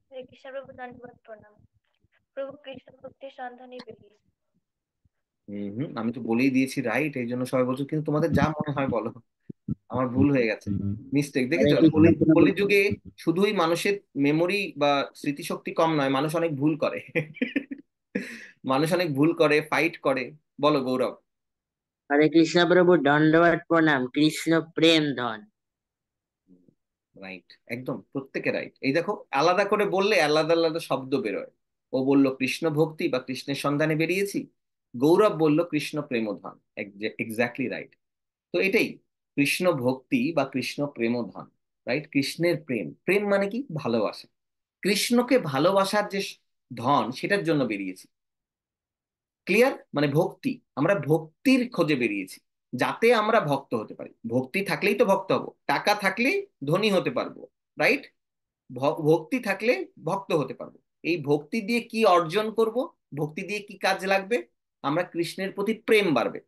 হরে কৃষ্ণ প্রভু, দণ্ডবত প্রণাম। প্রভু কৃষ্ণ ভক্তির সন্ধানে বেরিয়েছে। হুম হুম, আমি তো বলেই দিয়েছি রাইট, এই জন্য সবাই বলছো, কিন্তু তোমাদের যা মনে হয় বলো। আমার ভুল হয়ে গেছে, মিস্টেক, হরে দেখেছো? কৃষ্ণ কলিযুগে শুধুই মানুষের মেমোরি বা স্মৃতিশক্তি কম নয়, মানুষ অনেক ভুল করে। মানুষ অনেক ভুল করে, ফাইট করে। বলো গৌরব। হরে কৃষ্ণ প্রভু, দণ্ডবত প্রণাম। কৃষ্ণ প্রেম ধন। রাইট, একদম প্রত্যেকে রাইট। এই দেখো, আলাদা করে বললে আলাদা আলাদা শব্দ বেরোয়। ও বলল কৃষ্ণ ভক্তি বা কৃষ্ণের সন্ধানে বেরিয়েছি, গৌরব বলল কৃষ্ণ প্রেমধন। Exactly right. তো এটাই কৃষ্ণ ভক্তি বা কৃষ্ণ প্রেমধন, রাইট? কৃষ্ণের প্রেম, প্রেম মানে কি, ভালোবাসা। কৃষ্ণকে ভালোবাসার যে ধন, সেটার জন্য বেরিয়েছি। ক্লিয়ার? মানে ভক্তি, আমরা ভক্তির খোঁজে বেরিয়েছি, যাতে আমরা ভক্ত হতে পারি। ভক্তি থাকলেই তো ভক্ত হব, টাকা থাকলেই ধনী হতে পারবো, রাইট? ভক্তি থাকলে ভক্ত হতে পারবো। এই ভক্তি দিয়ে কি অর্জন করব, ভক্তি দিয়ে কি কাজ লাগবে? আমরা কৃষ্ণের প্রতি প্রেম বাড়বে।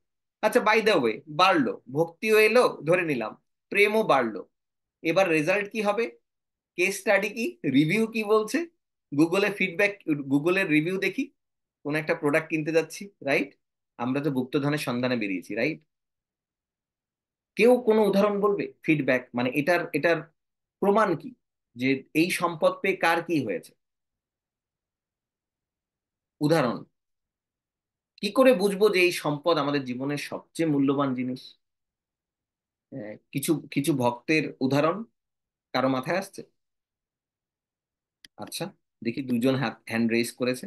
আচ্ছা, বাই দ্য ওয়ে, বাড়লো, ভক্তিও এলো, ধরে নিলাম, প্রেমও বাড়লো। এবার রেজাল্ট কি হবে? কেস স্টাডি কি, রিভিউ কি বলছে, গুগলে ফিডব্যাক, গুগলের রিভিউ দেখি। কোন একটা প্রোডাক্ট কিনতে যাচ্ছি, রাইট? আমরা তো গুপ্তধনের সন্ধানে বেরিয়েছি, রাইট? কেউ কোনো উদাহরণ বলবে? ফিডব্যাক মানে এটার এটার প্রমাণ কি, যে এই সম্পদ পেয়ে কার কি হয়েছে? উদাহরণ। কি করে বুঝবো যে এই সম্পদ আমাদের জীবনের সবচেয়ে মূল্যবান জিনিস? কিছু কিছু ভক্তের উদাহরণ কারো মাথায় আসছে? আচ্ছা, দেখি, দুজন হাত হ্যান্ড রেজ করেছে।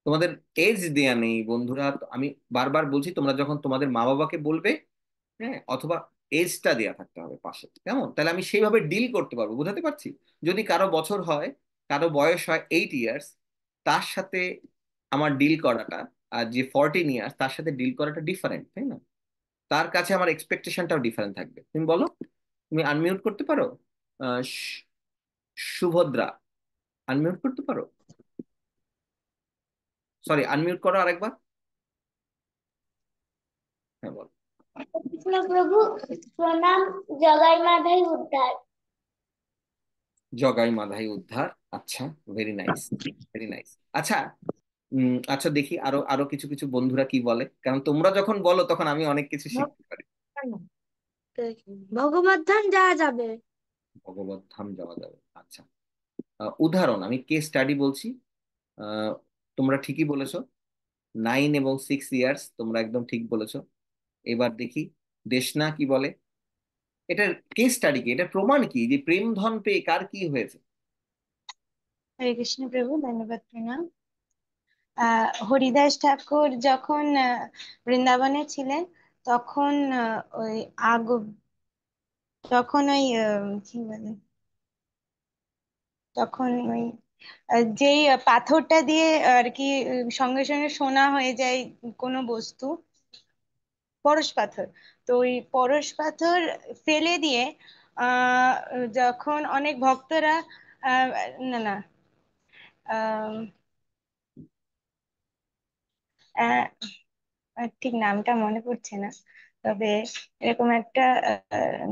তোমাদের এজ দেয়া নেই বন্ধুরা, তো আমি বারবার বলছি, তোমরা যখন তোমাদের মা বাবাকে বলবে, হ্যাঁ, অথবা এজটা দেয়া থাকতে হবে পাশে, কেমন, তাহলে আমি সেইভাবে ডিল করতে পারবো, বুঝাতে পারছি? যদি কারো বছর হয়, কারো বয়স হয় 8 ইয়ার্স, তার সাথে আমার ডিল করাটা, আর যে 14 ইয়ার্স তার সাথে ডিল করাটা ডিফারেন্ট, তাই না? তার কাছে আমার এক্সপেকটেশনটাও ডিফারেন্ট থাকবে। তুমি বলো, তুমি আনমিউট করতে পারো? সুভদ্রা, আনমিউট করতে পারো? সরি, আনমিউট করো আরেকবার। হ্যাঁ, বলো। কৃষ্ণ প্রভু প্রণাম। জগাই মাধাই উদ্ধার। জগাই মাধাই উদ্ধার। আচ্ছা, ভেরি নাইস, ভেরি নাইস। আচ্ছা, আচ্ছা, দেখি আরো আরো কিছু কিছু বন্ধুরা কি বলে, কারণ তোমরা যখন বলো তখন আমি অনেক কিছু শিখতে পারি। ভগবত ধাম যাওয়া যাবে। ভগবত ধাম যাওয়া যাবে, আচ্ছা। উদাহরণ, আমি কেস স্টাডি বলছি। আহ, তোমরা ঠিকই বলেছো, 9 এবং 6 ইয়ার্স, তোমরা একদম ঠিক বলেছো। এবার দেখি দেশনা কি বলে। এটার কেস স্টাডি কি, এটার প্রমাণ কি, যে প্রেম ধন পেয়ে কার কি হয়েছে? হরে কৃষ্ণ প্রভু, ধন্যবাদ প্রণাম। হরিদাস ঠাকুর যখন বৃন্দাবনে ছিলেন, তখন ওই আগ তখন ওই কি বলে, তখন ওই যেই পাথরটা দিয়ে আর কি সঙ্গে সঙ্গে সোনা হয়ে যায় কোনো বস্তু, পরশ পাথর। তো ওই পরশ পাথর ফেলে দিয়ে আহ যখন অনেক ভক্তরা আহ না না আহ আহ, ঠিক নামটা মনে পড়ছে না, তবে এরকম একটা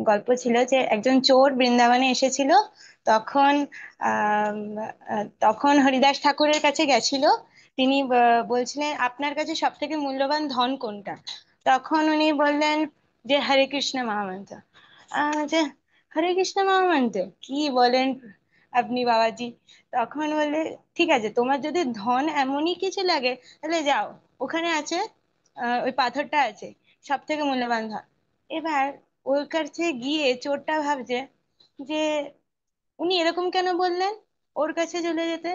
গল্প ছিল যে একজন চোর বৃন্দাবনে এসেছিল। তখন তখন হরিদাস ঠাকুরের কাছে গেছিল। তিনি বলছিলেন আপনার কাছে সব থেকে মূল্যবান ধন কোনটা? তখন উনি বললেন যে হরে কৃষ্ণ মহামন্ত্র। যে হরে কৃষ্ণ মহামন্ত্র কি বলেন আপনি বাবাজি? তখন বললে ঠিক আছে, তোমার যদি ধন এমনই কিছু লাগে তাহলে যাও, ওখানে আছে, ওই পাথরটা আছে, সব থেকে মূল্যবান ধন। এবার ওর কাছে গিয়ে চোরটা ভাবছে যে উনি এরকম কেন বললেন, ওর কাছে চলে যেতে,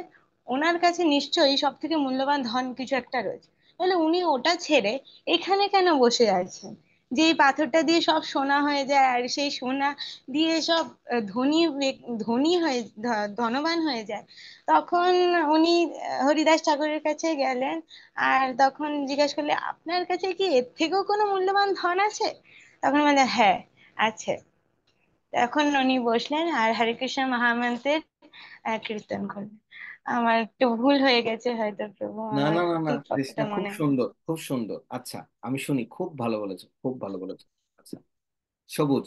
ওনার কাছে নিশ্চয়ই সব থেকে মূল্যবান ধন কিছু একটা রয়েছে, তাহলে উনি ওটা ছেড়ে এখানে কেন বসে আছেন? যে এই পাথরটা দিয়ে সব সোনা হয়ে যায়, আর সেই সোনা দিয়ে সব ধনী হয়ে ধনবান হয়ে যায়। তখন উনি হরিদাস ঠাকুরের কাছে গেলেন, আর তখন জিজ্ঞাসা করলে আপনার কাছে কি এর থেকেও কোনো মূল্যবান ধন আছে? তখন বলে হ্যাঁ আছে। এখন উনি বসলেন আর হরে কৃষ্ণ মহামন্ত্রের কীর্তন করলেন। আমার একটু ভুল হয়ে গেছে হয়তো, প্রভু, না আমার না না না, ঠিক অতটা কৃষ্ণা খুব মনে নেই। সুন্দর, খুব সুন্দর। আচ্ছা, আমি শুনি, খুব ভালো বলেছো, খুব ভালো বলেছো। আচ্ছা, সবুজ,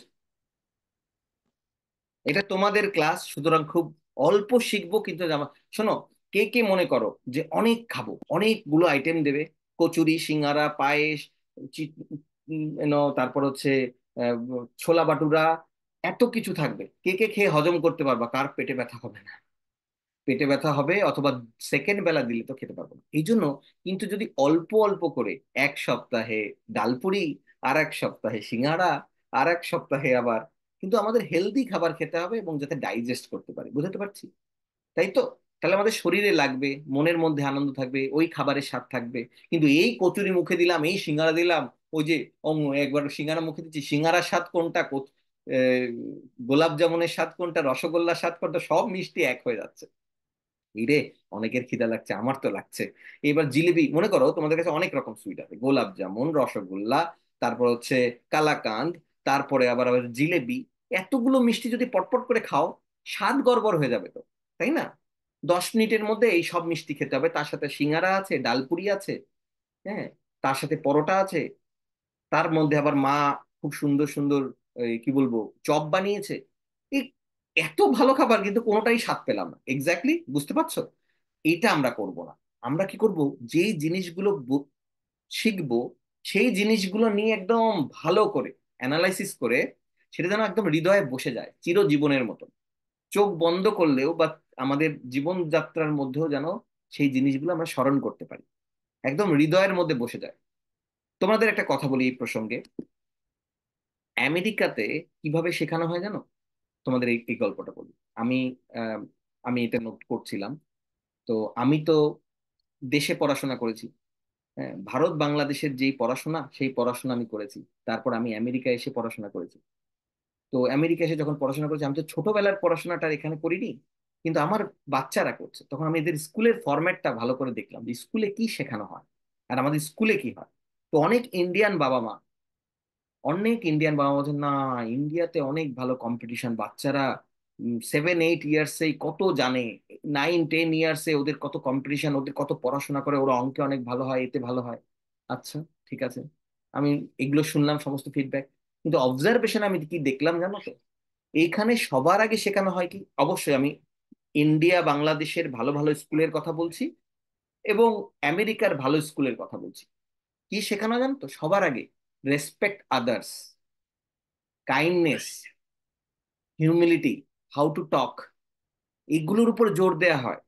এটা তোমাদের ক্লাস, সুতরাং খুব অল্প শিখবো, কিন্তু শোনো, কে কে মনে করো যে অনেক খাবো, অনেকগুলো আইটেম দেবে, কচুরি, সিঙ্গারা, পায়েস, তারপর হচ্ছে আহ, ছোলা বাটুরা, এত কিছু থাকবে, কে কে খেয়ে হজম করতে পারবা? কার পেটে ব্যথা হবে না? পেটে ব্যথা হবে, অথবা সেকেন্ড বেলা দিলে তো খেতে পারবো না। এই জন্য কিন্তু যদি অল্প অল্প করে, এক সপ্তাহে ডালপুরি, আর এক সপ্তাহে সিঙ্গাড়া, আর এক সপ্তাহে আবার, কিন্তু আমাদের হেলদি খাবার খেতে হবে, এবং যাতে ডাইজেস্ট করতে পারি, বুঝতে পারছি? তাই তো? তাহলে আমাদের শরীরে লাগবে, মনের মধ্যে আনন্দ থাকবে, ওই খাবারের স্বাদ থাকবে। কিন্তু এই কচুরি মুখে দিলাম, এই সিঙ্গারা দিলাম, ওই যে একবার সিঙ্গারা মুখে দিচ্ছি, সিঙ্গারার স্বাদ কোনটা, গোলাপ জামুনের স্বাদ কোনটা, রসগোল্লার স্বাদ কোনটা, সব মিষ্টি এক হয়ে যাচ্ছে। রে, অনেকের খিদা লাগছে, আমার তো লাগছে। এবার জিলিপি মনে করো, তোমাদের কাছে অনেক রকম সুইট আছে, গোলাপ জামুন, রসগোল্লা, তারপর হচ্ছে কালাকাঁদ, তারপরে আবার আবার জিলেবি, এতগুলো মিষ্টি যদি পটপট করে খাও, স্বাদ গড়বড় হয়ে যাবে তো, তাই না? 10 মিনিটের মধ্যে এই সব মিষ্টি খেতে হবে, তার সাথে সিঙ্গারা আছে, ডালপুরি আছে, হ্যাঁ, তার সাথে পরোটা আছে, তার মধ্যে আবার মা খুব সুন্দর সুন্দর কি বলবো চপ বানিয়েছে। এই এত ভালো খাবার, কিন্তু কোনোটাই স্বাদ পেলাম না, এক্স্যাক্টলি, বুঝতে পারছো? এটা আমরা করব না। আমরা কি করব, যেই জিনিসগুলো শিখবো, সেই জিনিসগুলো নিয়ে একদম ভালো করে অ্যানালাইসিস করে, সেটা যেন একদম হৃদয়ে বসে যায় চিরজীবনের মতো। চোখ বন্ধ করলেও বা আমাদের জীবনযাত্রার মধ্যেও যেন সেই জিনিসগুলো আমরা স্মরণ করতে পারি, একদম হৃদয়ের মধ্যে বসে যায়। তোমাদের একটা কথা বলি এই প্রসঙ্গে, আমেরিকাতে কিভাবে শেখানো হয় জানো? তোমাদের এই গল্পটা বলি। আমি আহ, আমি এটা নোট করছিলাম। তো আমি তো দেশে পড়াশোনা করেছি, হ্যাঁ, ভারত বাংলাদেশের যেই পড়াশোনা, সেই পড়াশোনা আমি করেছি। তারপর আমি আমেরিকা এসে পড়াশোনা করেছি। তো আমেরিকা এসে যখন পড়াশোনা করেছি, আমি তো ছোটবেলার পড়াশোনাটা আর এখানে করিনি, কিন্তু আমার বাচ্চারা করছে। তখন আমি এদের স্কুলের ফরম্যাটটা ভালো করে দেখলাম, যে স্কুলে কি শেখানো হয় আর আমাদের স্কুলে কি হয়। তো অনেক ইন্ডিয়ান বাবা বলছেন, না, ইন্ডিয়াতে অনেক ভালো কম্পিটিশন, বাচ্চারা 7-8 ইয়ার্সে কত জানে, 9-10 ইয়ার্সে ওদের কত কম্পিটিশন, ওদের কত পড়াশোনা করে, ওরা অঙ্কে অনেক ভালো হয়, এতে ভালো হয়। আচ্ছা, ঠিক আছে, আমি এগুলো শুনলাম সমস্ত ফিডব্যাক, কিন্তু অবজারভেশন আমি কি দেখলাম জানো তো? এইখানে সবার আগে শেখানো হয় কি, অবশ্যই আমি ইন্ডিয়া বাংলাদেশের ভালো ভালো স্কুলের কথা বলছি, এবং আমেরিকার ভালো স্কুলের কথা বলছি। কি শেখানো জানো তো সবার আগে? Respect others, kindness, humility, how to talk, এগুলোর উপর জোর দেয়া হয়।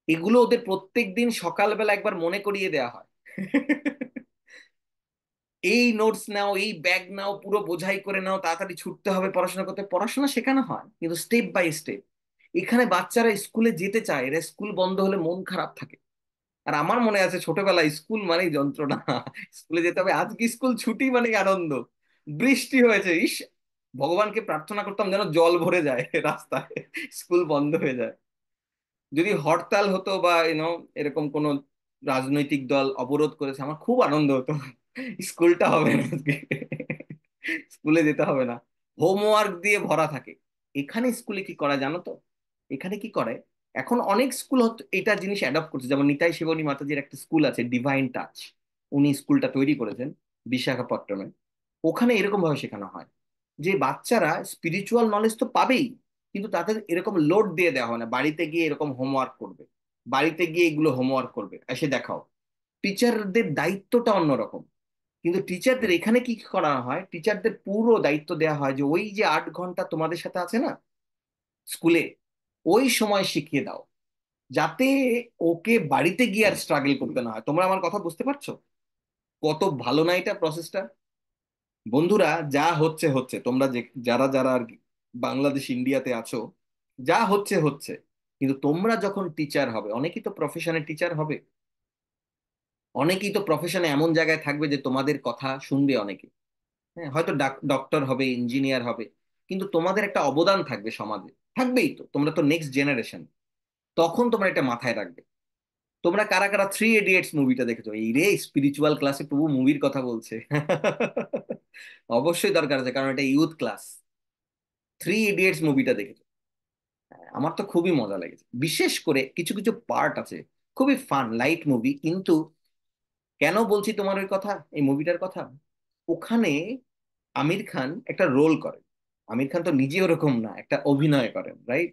এগুলো ওদের প্রত্যেক দিন সকালবেলা একবার মনে করিয়ে দেয়া হয়। এই নোটস নাও, এই ব্যাগ নাও, পুরো বোঝাই করে নাও, তাড়াতাড়ি ছুটতে হবে পড়াশোনা করতে, পড়াশোনা শেখানো হয়, কিন্তু স্টেপ বাই স্টেপ। এখানে বাচ্চারা স্কুলে যেতে চায়, এরা স্কুল বন্ধ হলে মন খারাপ থাকে। আর আমার মনে আছে ছোটবেলায় স্কুল মানেই যন্ত্রণা। স্কুলে যেতে হবে, আজকে স্কুল ছুটি মানে আনন্দ। বৃষ্টি হয়েছে, ইস, ভগবানকে প্রার্থনা করতাম যেন জল ভরে যায় রাস্তায়, স্কুল বন্ধ হয়ে যায়। যদি হরতাল হতো বা এরকম কোন রাজনৈতিক দল অবরোধ করেছে, আমার খুব আনন্দ হতো, স্কুলটা হবে না আজকে, স্কুলে যেতে হবে না, হোমওয়ার্ক দিয়ে ভরা থাকে। এখানে স্কুলে কি করা জানো তো? এখানে কি করে, এখন অনেক স্কুল এটা জিনিস অ্যাডপ্ট করছে, যেমন নিতাই সেবনী মাতাজির একটা স্কুল আছে ডিভাইন টাচ, উনি স্কুলটা তৈরি করেছেন বিশাখাপট্টমে। ওখানে এরকম ভাবে শেখানো হয় যে বাচ্চারা স্পিরিচুয়াল নলেজ তো পাবেই, কিন্তু তাদের এরকম লোড দিয়ে দেওয়া হয় না বাড়িতে গিয়ে এরকম হোমওয়ার্ক করবে, বাড়িতে গিয়ে এগুলো হোমওয়ার্ক করবে এসে দেখাও। টিচারদের দায়িত্বটা অন্যরকম। কিন্তু টিচারদের এখানে কি করা হয়, টিচারদের পুরো দায়িত্ব দেওয়া হয় যে ওই যে 8 ঘন্টা তোমাদের সাথে আছে না স্কুলে, ওই সময় শিখিয়ে দাও, যাতে ওকে বাড়িতে গিয়ে আর স্ট্রাগল করতে না হয়। তোমরা আমার কথা বুঝতে পারছো? কত ভালো না এটা প্রসেসটা? বন্ধুরা, যা হচ্ছে হচ্ছে, তোমরা যে যারা যারা আর কি বাংলাদেশ ইন্ডিয়াতে আছো, যা হচ্ছে হচ্ছে, কিন্তু তোমরা যখন টিচার হবে, অনেকেই তো প্রফেশনে টিচার হবে, অনেকেই তো প্রফেশনে এমন জায়গায় থাকবে যে তোমাদের কথা শুনবে অনেকে, হ্যাঁ, হয়তো ডক্টর হবে, ইঞ্জিনিয়ার হবে, কিন্তু তোমাদের একটা অবদান থাকবে সমাজে, থাকবেই তো, তোমরা তো নেক্সট জেনারেশন। তখন তোমরা এটা মাথায় রাখবে। তোমরা কারা কারা 3 ইডিয়টস মুভিটা দেখেছো? এই রে, স্পিরিচুয়াল ক্লাসে প্রভু মুভির কথা বলছে। অবশ্যই দরকার আছে, কারণ এটা ইউথ ক্লাস। 3 ইডিয়টস মুভিটা দেখেছো? আমার তো খুবই মজা লেগেছে, বিশেষ করে কিছু কিছু পার্ট আছে, খুবই ফান লাইট মুভি। কিন্তু কেন বলছি তোমার ওই কথা, এই মুভিটার কথা, ওখানে আমির খান একটা রোল করেন। আমির খান তো নিজে ওরকম না, একটা অভিনয় করেন, রাইট?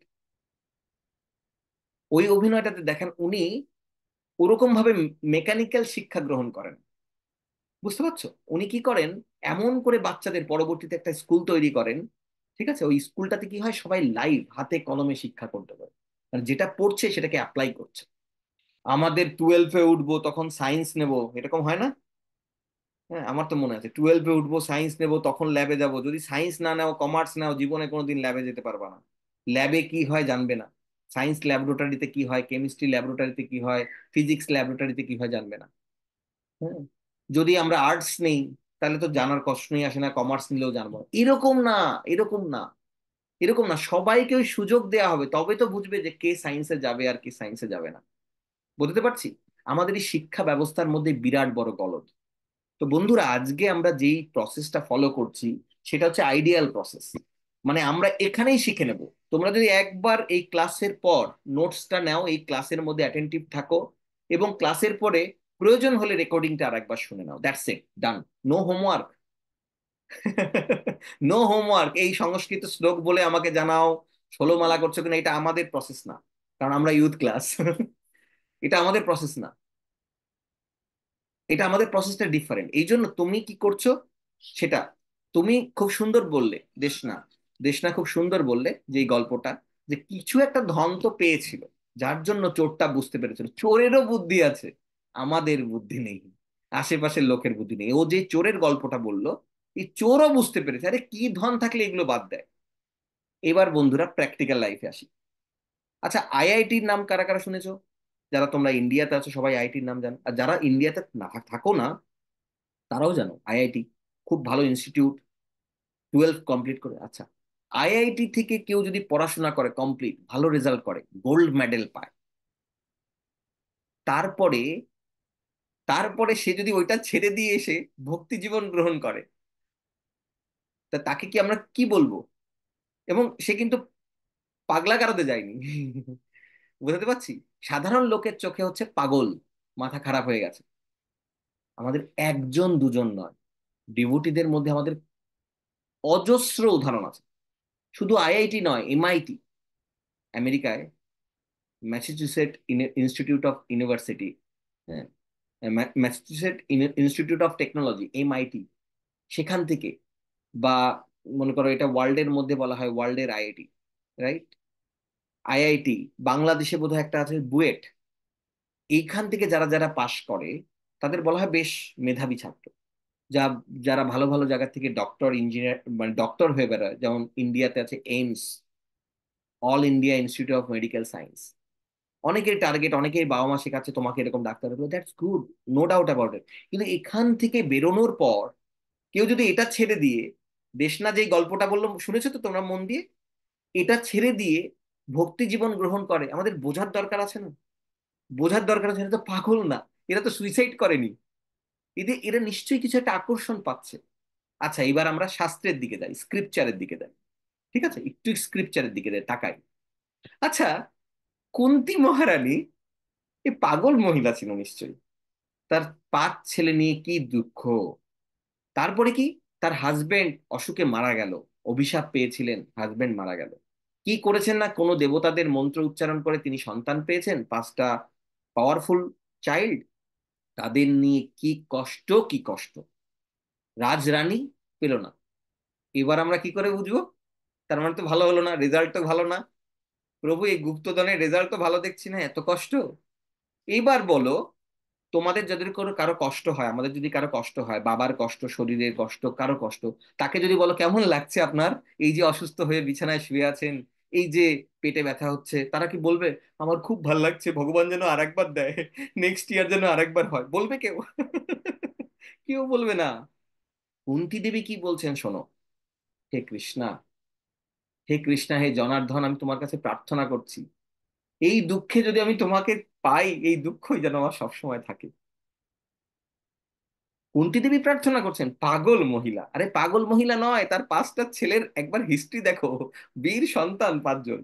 ওই অভিনয়টাতে দেখেন উনি ওরকম ভাবে মেকানিক্যাল শিক্ষা গ্রহণ করেন। বুঝতে পারছো? উনি কি করেন, এমন করে বাচ্চাদের পরবর্তীতে একটা স্কুল তৈরি করেন। ঠিক আছে, ওই স্কুলটাতে কি হয়, সবাই লাইভ হাতে কলমে শিক্ষা করতে পারে, মানে যেটা পড়ছে সেটাকে অ্যাপ্লাই করছে। আমাদের 12-এ উঠবো তখন সায়েন্স নেব, এরকম হয় না? হ্যাঁ, আমার তো মনে আছে 12-এ উঠবো সায়েন্স নেব, তখন ল্যাবে যাব, যদি সায়েন্স না নাও কমার্স নাও, জীবনে কোনোদিন ল্যাবে যেতে পারবা না। ল্যাবে কি হয় জানবে না, সায়েন্স ল্যাবরেটরিতে কি হয়, কেমিস্ট্রি ল্যাবরেটরিতে কি হয়, ফিজিক্স ল্যাবরেটরিতে কি হয় জানবে না। হ্যাঁ, যদি আমরা আর্টস নেই তাহলে তো জানার প্রশ্নই আসে না, কমার্স নিলেও জানবো না। এরকম না, এরকম না, এরকম না, সবাইকে ওই সুযোগ দেওয়া হবে, তবে তো বুঝবে যে কে সায়েন্সে যাবে আর কে সায়েন্সে যাবে না। বুঝতে পারছি? আমাদের এই শিক্ষা ব্যবস্থার মধ্যে বিরাট বড় গলদ। তো বন্ধুরা, আজকে আমরা যেই প্রসেসটা ফলো করছি সেটা হচ্ছে আইডিয়াল প্রসেস। মানে আমরা এখানেই শিখে নেব। তোমরা যদি একবার এই ক্লাসের পর নোটসটা নাও, এই ক্লাসের মধ্যে অ্যাটেন্টিভ থাকো, এবং ক্লাসের পরে প্রয়োজন হলে রেকর্ডিংটা আরেকবার শুনে নাও, that's it, done. No homework. No homework. এই সংস্কৃত শ্লোক বলে আমাকে জানাও, ষোলো মালা করছো কিনা, এটা আমাদের প্রসেস না, কারণ আমরা ইউথ ক্লাস। এটা আমাদের প্রসেস না, এটা আমাদের প্রসেসটা ডিফারেন্ট। এই জন্য তুমি কি করছো সেটা, তুমি খুব সুন্দর বললে দেশনা, দেশনা খুব সুন্দর বললে যে এই গল্পটা, যে কিছু একটা ধন তো পেয়েছিল, যার জন্য চোরটা বুঝতে পেরেছিল চোরেরও বুদ্ধি আছে, আমাদের বুদ্ধি নেই, আশেপাশের লোকের বুদ্ধি নেই। ও যে চোরের গল্পটা বললো, এই চোরও বুঝতে পেরেছে আরে কি ধন থাকলে এগুলো বাদ দেয়। এবার বন্ধুরা প্র্যাকটিক্যাল লাইফে আসি। আচ্ছা, আইআইটির নাম কারা কারা শুনেছো? যারা তোমরা ইন্ডিয়াতে আছো সবাই আইআইটির নাম জানো, আর যারা ইন্ডিয়াতে না থাকো না তারাও জানো আইআইটি খুব ভালো ইনস্টিটিউট, 12 কমপ্লিট করে। আচ্ছা, আইআইটি থেকে কেউ যদি পড়াশোনা করে কমপ্লিট, ভালো রেজাল্ট করে, গোল্ড মেডেল পায়, তারপরে তারপরে সে যদি ওইটা ছেড়ে দিয়ে এসে ভক্তি জীবন গ্রহণ করে, তা তাকে কি আমরা কি বলবো? এবং সে কিন্তু পাগলা গারদে যায়নি। বুঝতে পারছি, সাধারণ লোকের চোখে হচ্ছে পাগল, মাথা খারাপ হয়ে গেছে। আমাদের একজন দুজন নয়, ডিভোটিদের মধ্যে আমাদের অজস্র উদাহরণ আছে। শুধু আইআইটি নয়, এমআইটি, আমেরিকায় ম্যাসাচুসেট ইনস্টিটিউট অফ ইউনিভার্সিটি, হ্যাঁ, Massachusetts institute of technology, MIT, সেখান থেকে, বা মনে করো এটা ওয়ার্ল্ডের মধ্যে বলা হয় ওয়ার্ল্ডের আইআইটি, রাইট? আইআইটি বাংলাদেশে বোধহয় একটা আছে বুয়েট, এইখান থেকে যারা যারা পাশ করে তাদের বলা হয় বেশ মেধাবী ছাত্র, যা যারা ভালো ভালো জায়গা থেকে ডক্টর ইঞ্জিনিয়ার মানে ডক্টর হয়ে বেরোয়। যেমন ইন্ডিয়াতে আছে AIIMS, all India institute of medical science. অনেকের টার্গেট, অনেকের বাবা মা শেখাচ্ছে তোমাকে এরকম ডাক্তার হলো, that's good, no doubt about it. কিন্তু এখান থেকে বেরোনোর পর কেউ যদি এটা ছেড়ে দিয়ে দেশনা যেই গল্পটা বললো শুনেছো তো তোমরা মন দিয়ে? এটা ছেড়ে দিয়ে ভক্তি জীবন গ্রহণ করে, আমাদের বোঝার দরকার আছে না? বোঝার দরকার আছে, এরা তো পাগল না, এরা তো সুইসাইড করেনি, এদের এরা নিশ্চয়ই কিছু একটা আকর্ষণ পাচ্ছে। আচ্ছা, এবার আমরা শাস্ত্রের দিকে যাই, স্ক্রিপচারের দিকে যাই। ঠিক আছে, একটু স্ক্রিপচারের দিকে যাই, তাকাই। আচ্ছা, কুন্তী মহারানী এ পাগল মহিলা ছিল নিশ্চয়ই। তার 5 ছেলে নিয়ে কি দুঃখ। তারপরে কি, তার হাজবেন্ড অসুখে মারা গেল, অভিশাপ পেয়েছিলেন, হাজবেন্ড মারা গেল। কি করেছেন না, কোনো দেবতাদের মন্ত্র উচ্চারণ করে তিনি সন্তান পেয়েছেন, 5টা পাওয়ারফুল চাইল্ড। তাদের নিয়ে কি কষ্ট, কি কষ্ট। রাজরানী পেল না। এবার আমরা কি করে বুঝবো? তার মানে তো ভালো হলো না, রেজাল্ট তো ভালো না। প্রভু, এই গুপ্তধনের রেজাল্ট তো ভালো দেখছি না, এত কষ্ট। এইবার বলো, তোমাদের যদি কোনো কারো কষ্ট হয়, আমাদের যদি কারো কষ্ট হয়, বাবার কষ্ট, শরীরের কষ্ট, কারো কষ্ট, তাকে যদি বলো কেমন লাগছে আপনার, এই যে অসুস্থ হয়ে বিছানায় শুয়ে আছেন, এই যে পেটে ব্যথা হচ্ছে, তারা কি বলবে আমার খুব ভাল লাগছে, ভগবান যেন আরেকবার দেয়, নেক্সট ইয়ার যেন আরেকবার হয়? বলবে কেউ? কেউ বলবে না। কুন্তী দেবী কি বলছেন শোনো, হে কৃষ্ণা, হে কৃষ্ণা, হে জনার্দন, আমি তোমার কাছে প্রার্থনা করছি, এই দুঃখে যদি আমি তোমাকে পাই, এই দুঃখই যেন আমার সবসময় থাকে। কুন্তী দেবী প্রার্থনা করছেন, পাগল মহিলা। আরে পাগল মহিলা নয়, তার 5টা ছেলের একবার হিস্ট্রি দেখো, বীর সন্তান 5জন।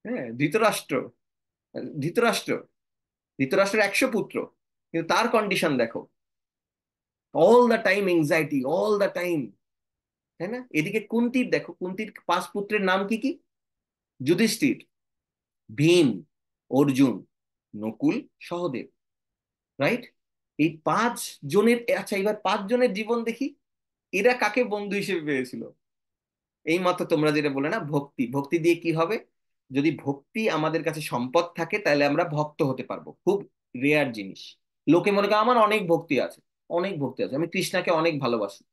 হ্যাঁ, ধৃতরাষ্ট্র, ধৃতরাষ্ট্র, ধৃতরাষ্ট্রের 100 পুত্র, কিন্তু তার কন্ডিশন দেখো, all the time anxiety, all the time. তাই না? এদিকে কুন্তির দেখো, কুন্তির 5 পুত্রের নাম কি কি? যুধিষ্ঠির, ভীম, অর্জুন, নকুল, সহদেব। রাইট? এই 5 জনের, আচ্ছা এবার 5 জনের জীবন দেখি, এরা কাকে বন্ধু হিসেবে পেয়েছিল? এই মাত্র তোমরা যেটা বলে না, ভক্তি। ভক্তি দিয়ে কি হবে? যদি ভক্তি আমাদের কাছে সম্পদ থাকে, তাহলে আমরা ভক্ত হতে পারবো, খুব রেয়ার জিনিস। লোকে মনে করে আমার অনেক ভক্তি আছে, অনেক ভক্তি আছে, আমি কৃষ্ণাকে অনেক ভালোবাসি।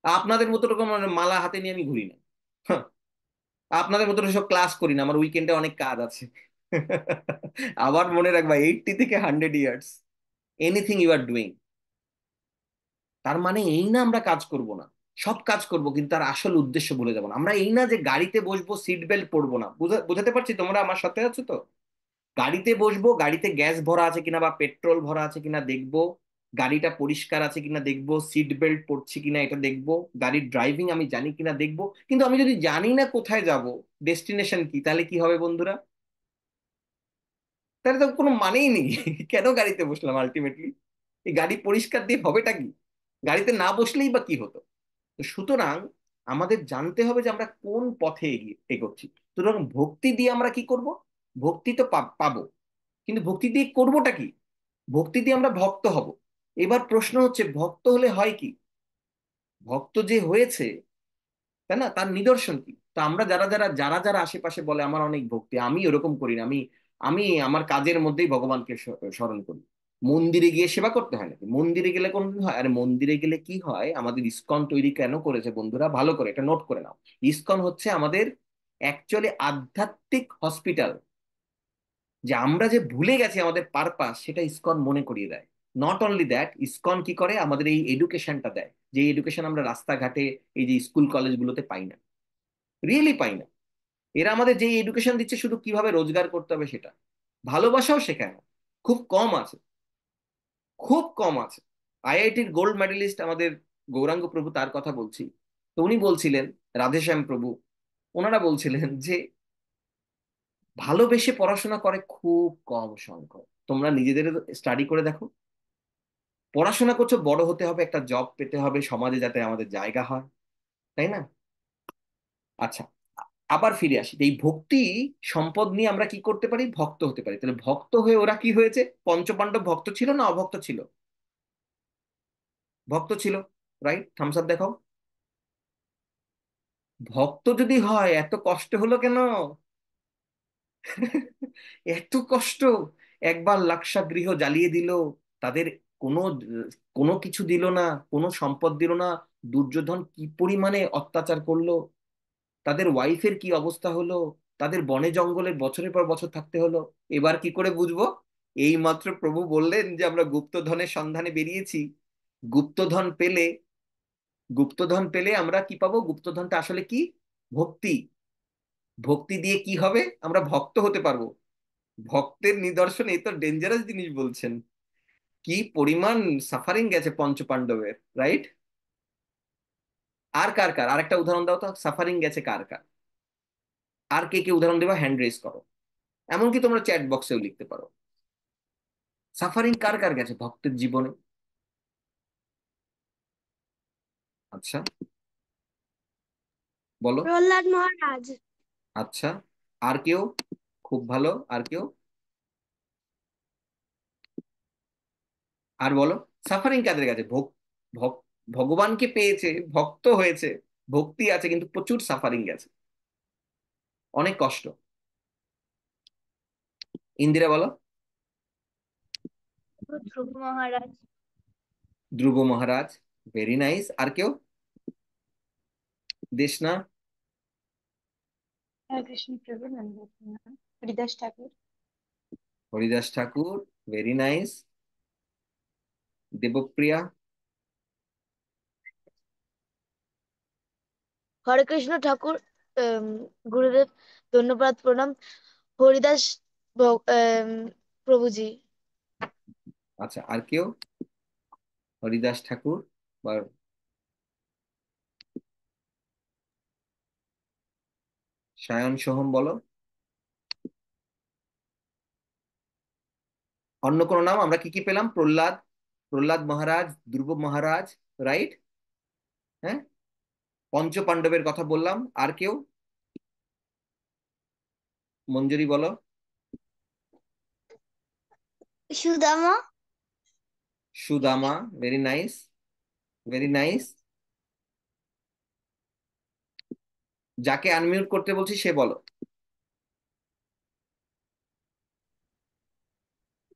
আপনাদের মতো রকম মানে মালা হাতে নিয়ে আমি ঘুরি না। হ্যাঁ, আপনাদের মতো সব ক্লাস করি না, আমার উইকেন্ডে অনেক কাজ আছে। আবার মনে রাখবা, 80 থেকে 100 years, anything you are doing. তার মানে এই না আমরা কাজ করব না, সব কাজ করব, কিন্তু তার আসল উদ্দেশ্য ভুলে যাব না। আমরা এই না যে গাড়িতে বসবো, সিট বেল্ট পরবো না। বোঝাতে পারছি? তোমরা আমার সাথে আছো তো? গাড়িতে বসবো, গাড়িতে গ্যাস ভরা আছে কিনা বা পেট্রোল ভরা আছে কিনা দেখবো, গাড়িটা পরিষ্কার আছে কিনা দেখবো, সিট বেল্ট পরছি কিনা এটা দেখবো, গাড়ির ড্রাইভিং আমি জানি কিনা দেখবো। কিন্তু আমি যদি জানি না কোথায় যাব, ডেস্টিনেশন কি, তাহলে কি হবে বন্ধুরা? তাহলে তো কোনো মানেই নেই। কেন গাড়িতে বসলাম আলটিমেটলি? এই গাড়ি পরিষ্কার দিয়ে হবেটা কি? গাড়িতে না বসলেই বা কি হতো? তো সুতরাং আমাদের জানতে হবে যে আমরা কোন পথে এগোচ্ছি। সুতরাং ভক্তি দিয়ে আমরা কি করব? ভক্তি তো পাবো, কিন্তু ভক্তি দিয়ে করবোটা কি? ভক্তি দিয়ে আমরা ভক্ত হব। এবার প্রশ্ন হচ্ছে, ভক্ত হলে হয় কি? ভক্ত যে হয়েছে, তাই না, তার নিদর্শন কি? তো আমরা যারা যারা যারা যারা আশেপাশে বলে আমার অনেক ভক্তি, আমি ওরকম করি না, আমি আমি আমার কাজের মধ্যেই ভগবানকে স্মরণ করি। মন্দিরে গিয়ে সেবা করতে হয় নাকি? মন্দিরে গেলে কোনদিন হয়? আরে মন্দিরে গেলে কি হয়, আমাদের ইসকন তৈরি কেন করেছে বন্ধুরা, ভালো করে এটা নোট করে নাও। ইসকন হচ্ছে আমাদের অ্যাকচুয়ালি আধ্যাত্মিক হসপিটাল। যে আমরা যে ভুলে গেছি আমাদের পারপাস, সেটা ইসকন মনে করিয়ে দেয়। নট অনলি দ্যাট, ইসকন কি করে, আমাদের এই এডুকেশনটা দেয়, যে এডুকেশন আমরা রাস্তাঘাটে, এই যে স্কুল কলেজগুলোতে পাই না, রিয়েলি পাই না। এরা আমাদের যে এডুকেশন দিচ্ছে শুধু কিভাবে রোজগার করতে হবে সেটা, ভালোবাসাও শেখায় না, খুব কম আছে, খুব কম আছে। আইআইটির গোল্ড মেডেলিস্ট আমাদের গৌরাঙ্গ প্রভু, তার কথা বলছি। তো উনি বলছিলেন, রাধেশ্যাম প্রভু, ওনারা বলছিলেন যে ভালোবেসে পড়াশোনা করে খুব কম সংখ্যক। তোমরা নিজেদের স্টাডি করে দেখো, পড়াশোনা করছো, বড় হতে হবে, একটা জব পেতে হবে, সমাজে যাতে আমাদের জায়গা হয়, তাই না? আচ্ছা, আবার ফিরে আসি, এই ভক্তি সম্পদ নিয়ে আমরা কি করতে পারি, ভক্ত হতে পারি। তাহলে ভক্ত হয়ে ওরা কি হয়েছে? পঞ্চপাণ্ডব ভক্ত ছিল না অভক্ত ছিল? ভক্ত ছিল। রাইট? থামস আপ দেখাও। ভক্ত যদি হয়, এত কষ্ট হলো কেন? এত কষ্ট। একবার লাক্ষাগৃহ জ্বালিয়ে দিল, তাদের কোনো কোনো কিছু দিল না, কোনো সম্পদ দিল না। দুর্যোধন কি পরিমাণে অত্যাচার করলো, তাদের ওয়াইফের কি অবস্থা হলো, তাদের বনে জঙ্গলে বছরের পর বছর থাকতে হলো। এবার কি করে বুঝবো? এই মাত্র প্রভু বললেন যে আমরা গুপ্তধনের সন্ধানে বেরিয়েছি, গুপ্তধন পেলে গুপ্তধন পেলে আমরা কি পাবো? গুপ্তধনটা আসলে কি? ভক্তি। ভক্তি দিয়ে কি হবে? আমরা ভক্ত হতে পারবো। ভক্তের নিদর্শন, এই তো ডেঞ্জারাস জিনিস বলছেন। কি পরিমাণ সাফারিং গেছে পঞ্চপাণ্ডবের, রাইট? আর কার কার আরেকটা উদাহরণ দাও তো, সাফারিং গেছে কার কার? আর কে কে উদাহরণ দেবা? হ্যান্ড রেজ করো। এমনকি তোমরা চ্যাট বক্সেও লিখতে পারো। সাফারিং কার কার গেছে ভক্তের জীবনে? আচ্ছা, বলো। প্রহ্লাদ মহারাজ। আচ্ছা, আর কেউ? খুব ভালো, আর কেউ? আর বলো, সাফারিং কাদের কাছে? ভক- ভগবানকে পেয়েছে, ভক্ত হয়েছে, ভক্তি আছে, কিন্তু প্রচুর সাফারিং গেছে, অনেক কষ্ট। ইন্দিরা বলো। ধ্রুব মহারাজ। ধ্রুব মহারাজ, ভেরি নাইস। আর কেউ? দেশনা? কৃষ্ণ প্রভু দণ্ডবত প্রণাম। হরিদাস ঠাকুর। হরিদাস ঠাকুর, ভেরি নাইস। দেবপ্রিয়া? হরে কৃষ্ণ ঠাকুর, গুরুদেব, ধন্যবাদ প্রণাম। হরিদাস প্রভুজি। আচ্ছা, আর কেউ? হরিদাস ঠাকুর বা সায়ন সোহম বলো। অন্য কোনো নাম? আমরা কি কি পেলাম? প্রহ্লাদ, প্রহ্লাদ মহারাজ, ধ্রুব মহারাজ, রাইট? হ্যাঁ, পঞ্চ পাণ্ডবের কথা বললাম। আর কেউ? মঞ্জুরি বলো। Sudama. Sudama, very nice, very nice. যাকে আনমিউট করতে বলছি সে বলো।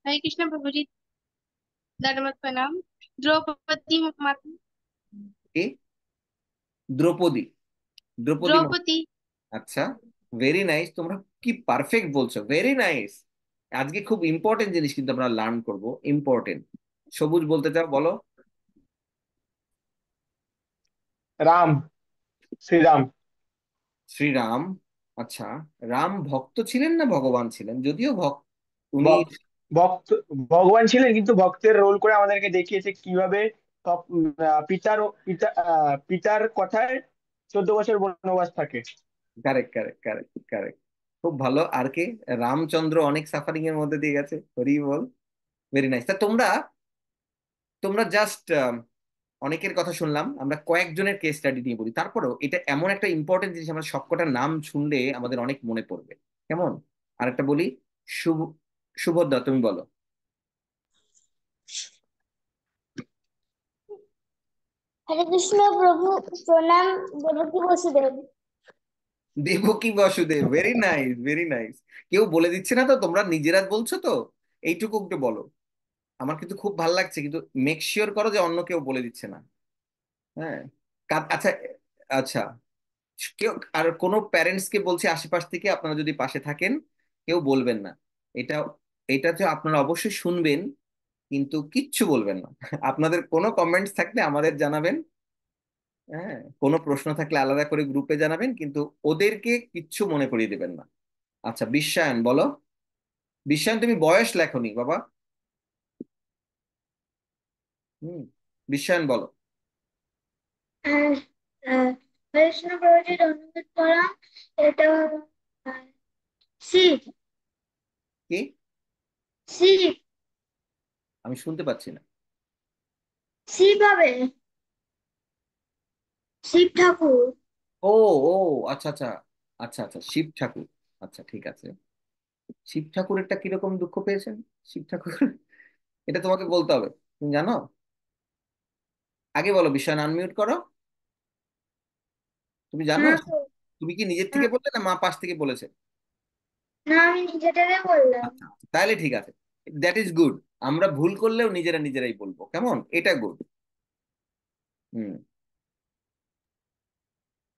हरे कृष्ण प्रभु जी, दंडवत प्रणाम। द्रौपदी माता। কি? দ্রৌপদী? দ্রৌপদী द्रौपदी। আচ্ছা, ভেরি নাইস। তোমরা কি পারফেক্ট বলছো, ভেরি নাইস। আজকে খুব ইম্পর্টেন্ট জিনিস কিন্তু আমরা লার্ন করব, ইম্পর্টেন্ট। সবুজ বলতে চাও, বলো। রাম, শ্রীরাম। শ্রীরাম। আচ্ছা, রাম ভক্ত ছিলেন না ভগবান ছিলেন? যদিও ভক্ত উনি। ভক্ত, ভক্ত, ভগবান ছিলেন, কিন্তু ভক্তের রোল করে আমাদেরকে দেখিয়েছে কিভাবে সব পিতার কথায় 14 বছর বনবাস থাকে। Correct, correct, correct, correct. খুব ভালো। আর কে? রামচন্দ্র অনেক সাফারিং এর মধ্যে দিয়ে গেছে, হরি বল। Very nice. তা তোমরা তোমরা জাস্ট অনেকের কথা শুনলাম, আমরা কয়েকজনের কেস স্টাডি নিয়ে বলি। তারপরেও এটা এমন একটা ইম্পর্টেন্ট জিনিস, আমরা সবকটা নাম শুনলে আমাদের অনেক মনে পড়বে। কেমন? আরেকটা বলি। শুভ সুভদ্রা, তুমি বলো। हरे कृष्ण प्रभु प्रणाम। Devaki Vasudev. Devaki Vasudev, very nice, very nice. কেউ বলে দিচ্ছে না তো? তোমরা নিজেরা বলছো তো? এইটুকু একটু বলো। আমার কিন্তু খুব ভালো লাগছে, কিন্তু মেক শিওর করো যে অন্য কেউ বলে দিচ্ছে না। হ্যাঁ। আচ্ছা, আচ্ছা। কেউ আর কোনো প্যারেন্টস কে বলছি আশেপাশ থেকে, আপনারা যদি পাশে থাকেন কেউ বলবেন না। এটা এটাতে আপনারা অবশ্যই শুনবেন, কিন্তু কিচ্ছু বলবেন না। আপনাদের কোনো কমেন্টস থাকলে আমাদের জানাবেন। হ্যাঁ, কোনো প্রশ্ন থাকলে আলাদা করে গ্রুপে জানাবেন, কিন্তু ওদেরকে কিচ্ছু মনে করিয়ে দেবেন না। আচ্ছা, বিশ্বায়ন বলো। বিশ্বায়ন, তুমি বয়স লেখনি বাবা। হুম, বিশ্বায়ন বলো। कृष्ण प्रभु जी दंडवत प्रणाम। এটা শিব। কি? শিব। আমি শুনতে পাচ্ছি না। শিব হবে। শিব ঠাকুর। ও, ও, আচ্ছা, আচ্ছা, আচ্ছা, আচ্ছা, শিব ঠাকুর। আচ্ছা, ঠিক আছে। শিব ঠাকুরেরটা কিরকম দুঃখ পেয়েছেন? শিব ঠাকুর এটা তোমাকে বলতে হবে, তুমি জানো? আগে বলো, বিষয় আনমিউট করো। তুমি জানো? না তো। তুমি কি নিজের না, থেকে বললে না মা পাশ থেকে বলেছে? না, আমি নিজেটাকে বললাম। আচ্ছা, আচ্ছা, তাহলে ঠিক আছে। That is good. আমরা ভুল করলেও নিজেরা নিজেরাই বলবো, কেমন? এটা গুড। হুম।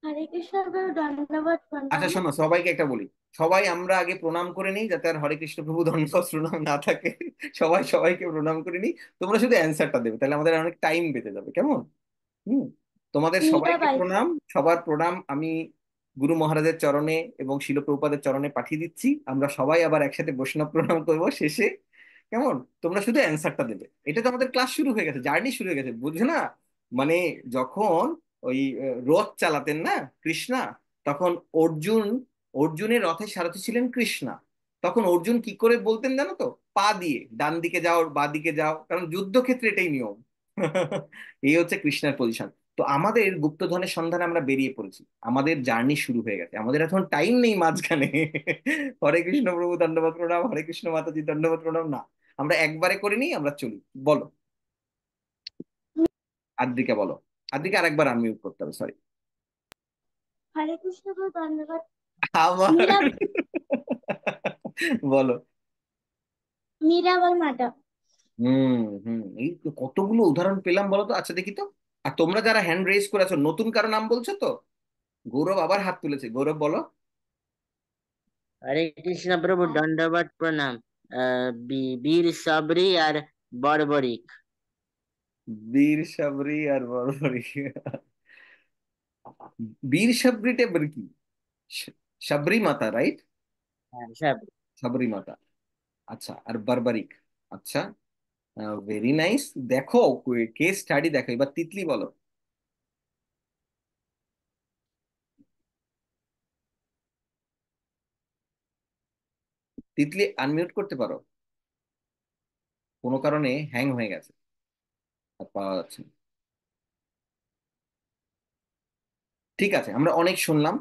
হরে কৃষ্ণ প্রভু দণ্ডবত আচ্ছা, প্রণাম। শোনো, সবাইকে একটা বলি। সবাই আমরা আগে প্রণাম করে নিই, যাতে আর হরে কৃষ্ণ প্রভু ধন্যবাদ প্রণাম না থাকে। সবাই সবাইকে প্রণাম করে নিই। তোমরা শুধু অ্যান্সারটা দেবে, তাহলে আমাদের অনেক টাইম বেঁচে যাবে, কেমন? হুম। তোমাদের সবাইকে মীরাবাই। প্রণাম, সবার প্রণাম আমি গুরু মহারাজের চরণে এবং শিল প্রভুপাদের চরণে পাঠিয়ে দিচ্ছি। আমরা সবাই আবার একসাথে বৈষ্ণব প্রণাম করবো শেষে, কেমন? তোমরা শুধু অ্যান্সারটা দেবে। এটা তো আমাদের ক্লাস শুরু হয়ে গেছে, জার্নি শুরু হয়ে গেছে, বুঝছো না? মানে যখন ওই রথ চালাতেন না কৃষ্ণা, তখন অর্জুন, অর্জুনের রথের সারথি ছিলেন কৃষ্ণা। তখন অর্জুন কি করে বলতেন জানো তো? পা দিয়ে ডান দিকে যাও, বা দিকে যাও, কারণ যুদ্ধক্ষেত্রে এটাই নিয়ম। এই হচ্ছে কৃষ্ণের পজিশন। তো আমাদের গুপ্তধনের সন্ধানে আমরা বেরিয়ে পড়েছি, আমাদের জার্নি শুরু হয়ে গেছে, আমাদের এখন টাইম নেই মাঝখানে। হরে কৃষ্ণ প্রভু দণ্ডবত প্রণাম, হরে কৃষ্ণ মাতাজি দণ্ডবত প্রণাম, না, আমরা একবারে করে নিই, আমরা চলি। বলো আদ্রিকা, বলো। আদ্রিকা আরেকবার আনমিউট করতে হবে, সরি। হরে কৃষ্ণ প্রভু ধন্যবাদ। আবার মীরা বলো। মীরাবাই মাতা। হুম, হুম, এই তো কতগুলো উদাহরণ পেলাম, বলো তো। আচ্ছা দেখি তো, আর তোমরা যারা হ্যান্ড রেজ করেছো, নতুন কারো নাম বলছো তো? গৌরব আবার হাত তুলেছে, গৌরব বলো। হরে কৃষ্ণ প্রভু দণ্ডবত প্রণাম। বীর সাবরি আর বর্বরিক। বীর সাবরি আর বর্বরী। বীর সাবরিটা এবার কি? সাবরি মাতা, রাইট? হ্যাঁ, সব। সাবরি মাতা। আচ্ছা, আর বারবারিক। আচ্ছা, ভেরি নাইস। দেখো, কেস স্টাডি দেখো। এবার তিতলি বলো। তিতলি আনমিউট করতে পারো, কোনো কারণে হ্যাং হয়ে গেছে, আর পাওয়া যাচ্ছে না। ঠিক আছে, আমরা অনেক শুনলাম,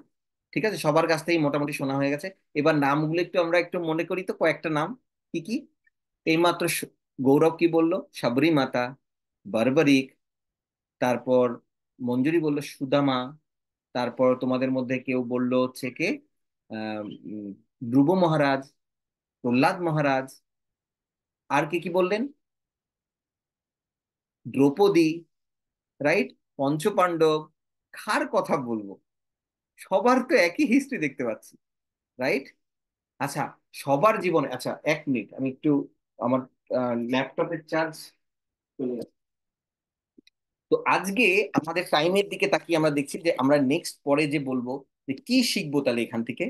ঠিক আছে, সবার কাছ থেকেই মোটামুটি শোনা হয়ে গেছে। এবার নামগুলো একটু আমরা একটু মনে করি তো, কয়েকটা নাম। কি কি? এইমাত্র গৌরব কি বললো? সাবরী মাতা, বারবারিক, তারপর মঞ্জুরি বললো সুদামা, তারপর তোমাদের মধ্যে কেউ বললো হচ্ছে কে, আহ উম, ধ্রুব মহারাজ, প্রহ্লাদ মহারাজ, আর কে কি বললেন? দ্রৌপদী, রাইট? পঞ্চপাণ্ডব। কার কথা বলবো? সবার তো একই হিস্ট্রি দেখতে পাচ্ছি, রাইট? আচ্ছা, সবার জীবনে, আচ্ছা 1 মিনিট, আমি একটু আমার ল্যাপটপের চার্জ চলে গেছে। তো আজকে আমাদের টাইমের দিকে তাকিয়ে আমরা দেখছি যে আমরা নেক্সট পরে যে বলবো যে কি শিখবো তাহলে এখান থেকে।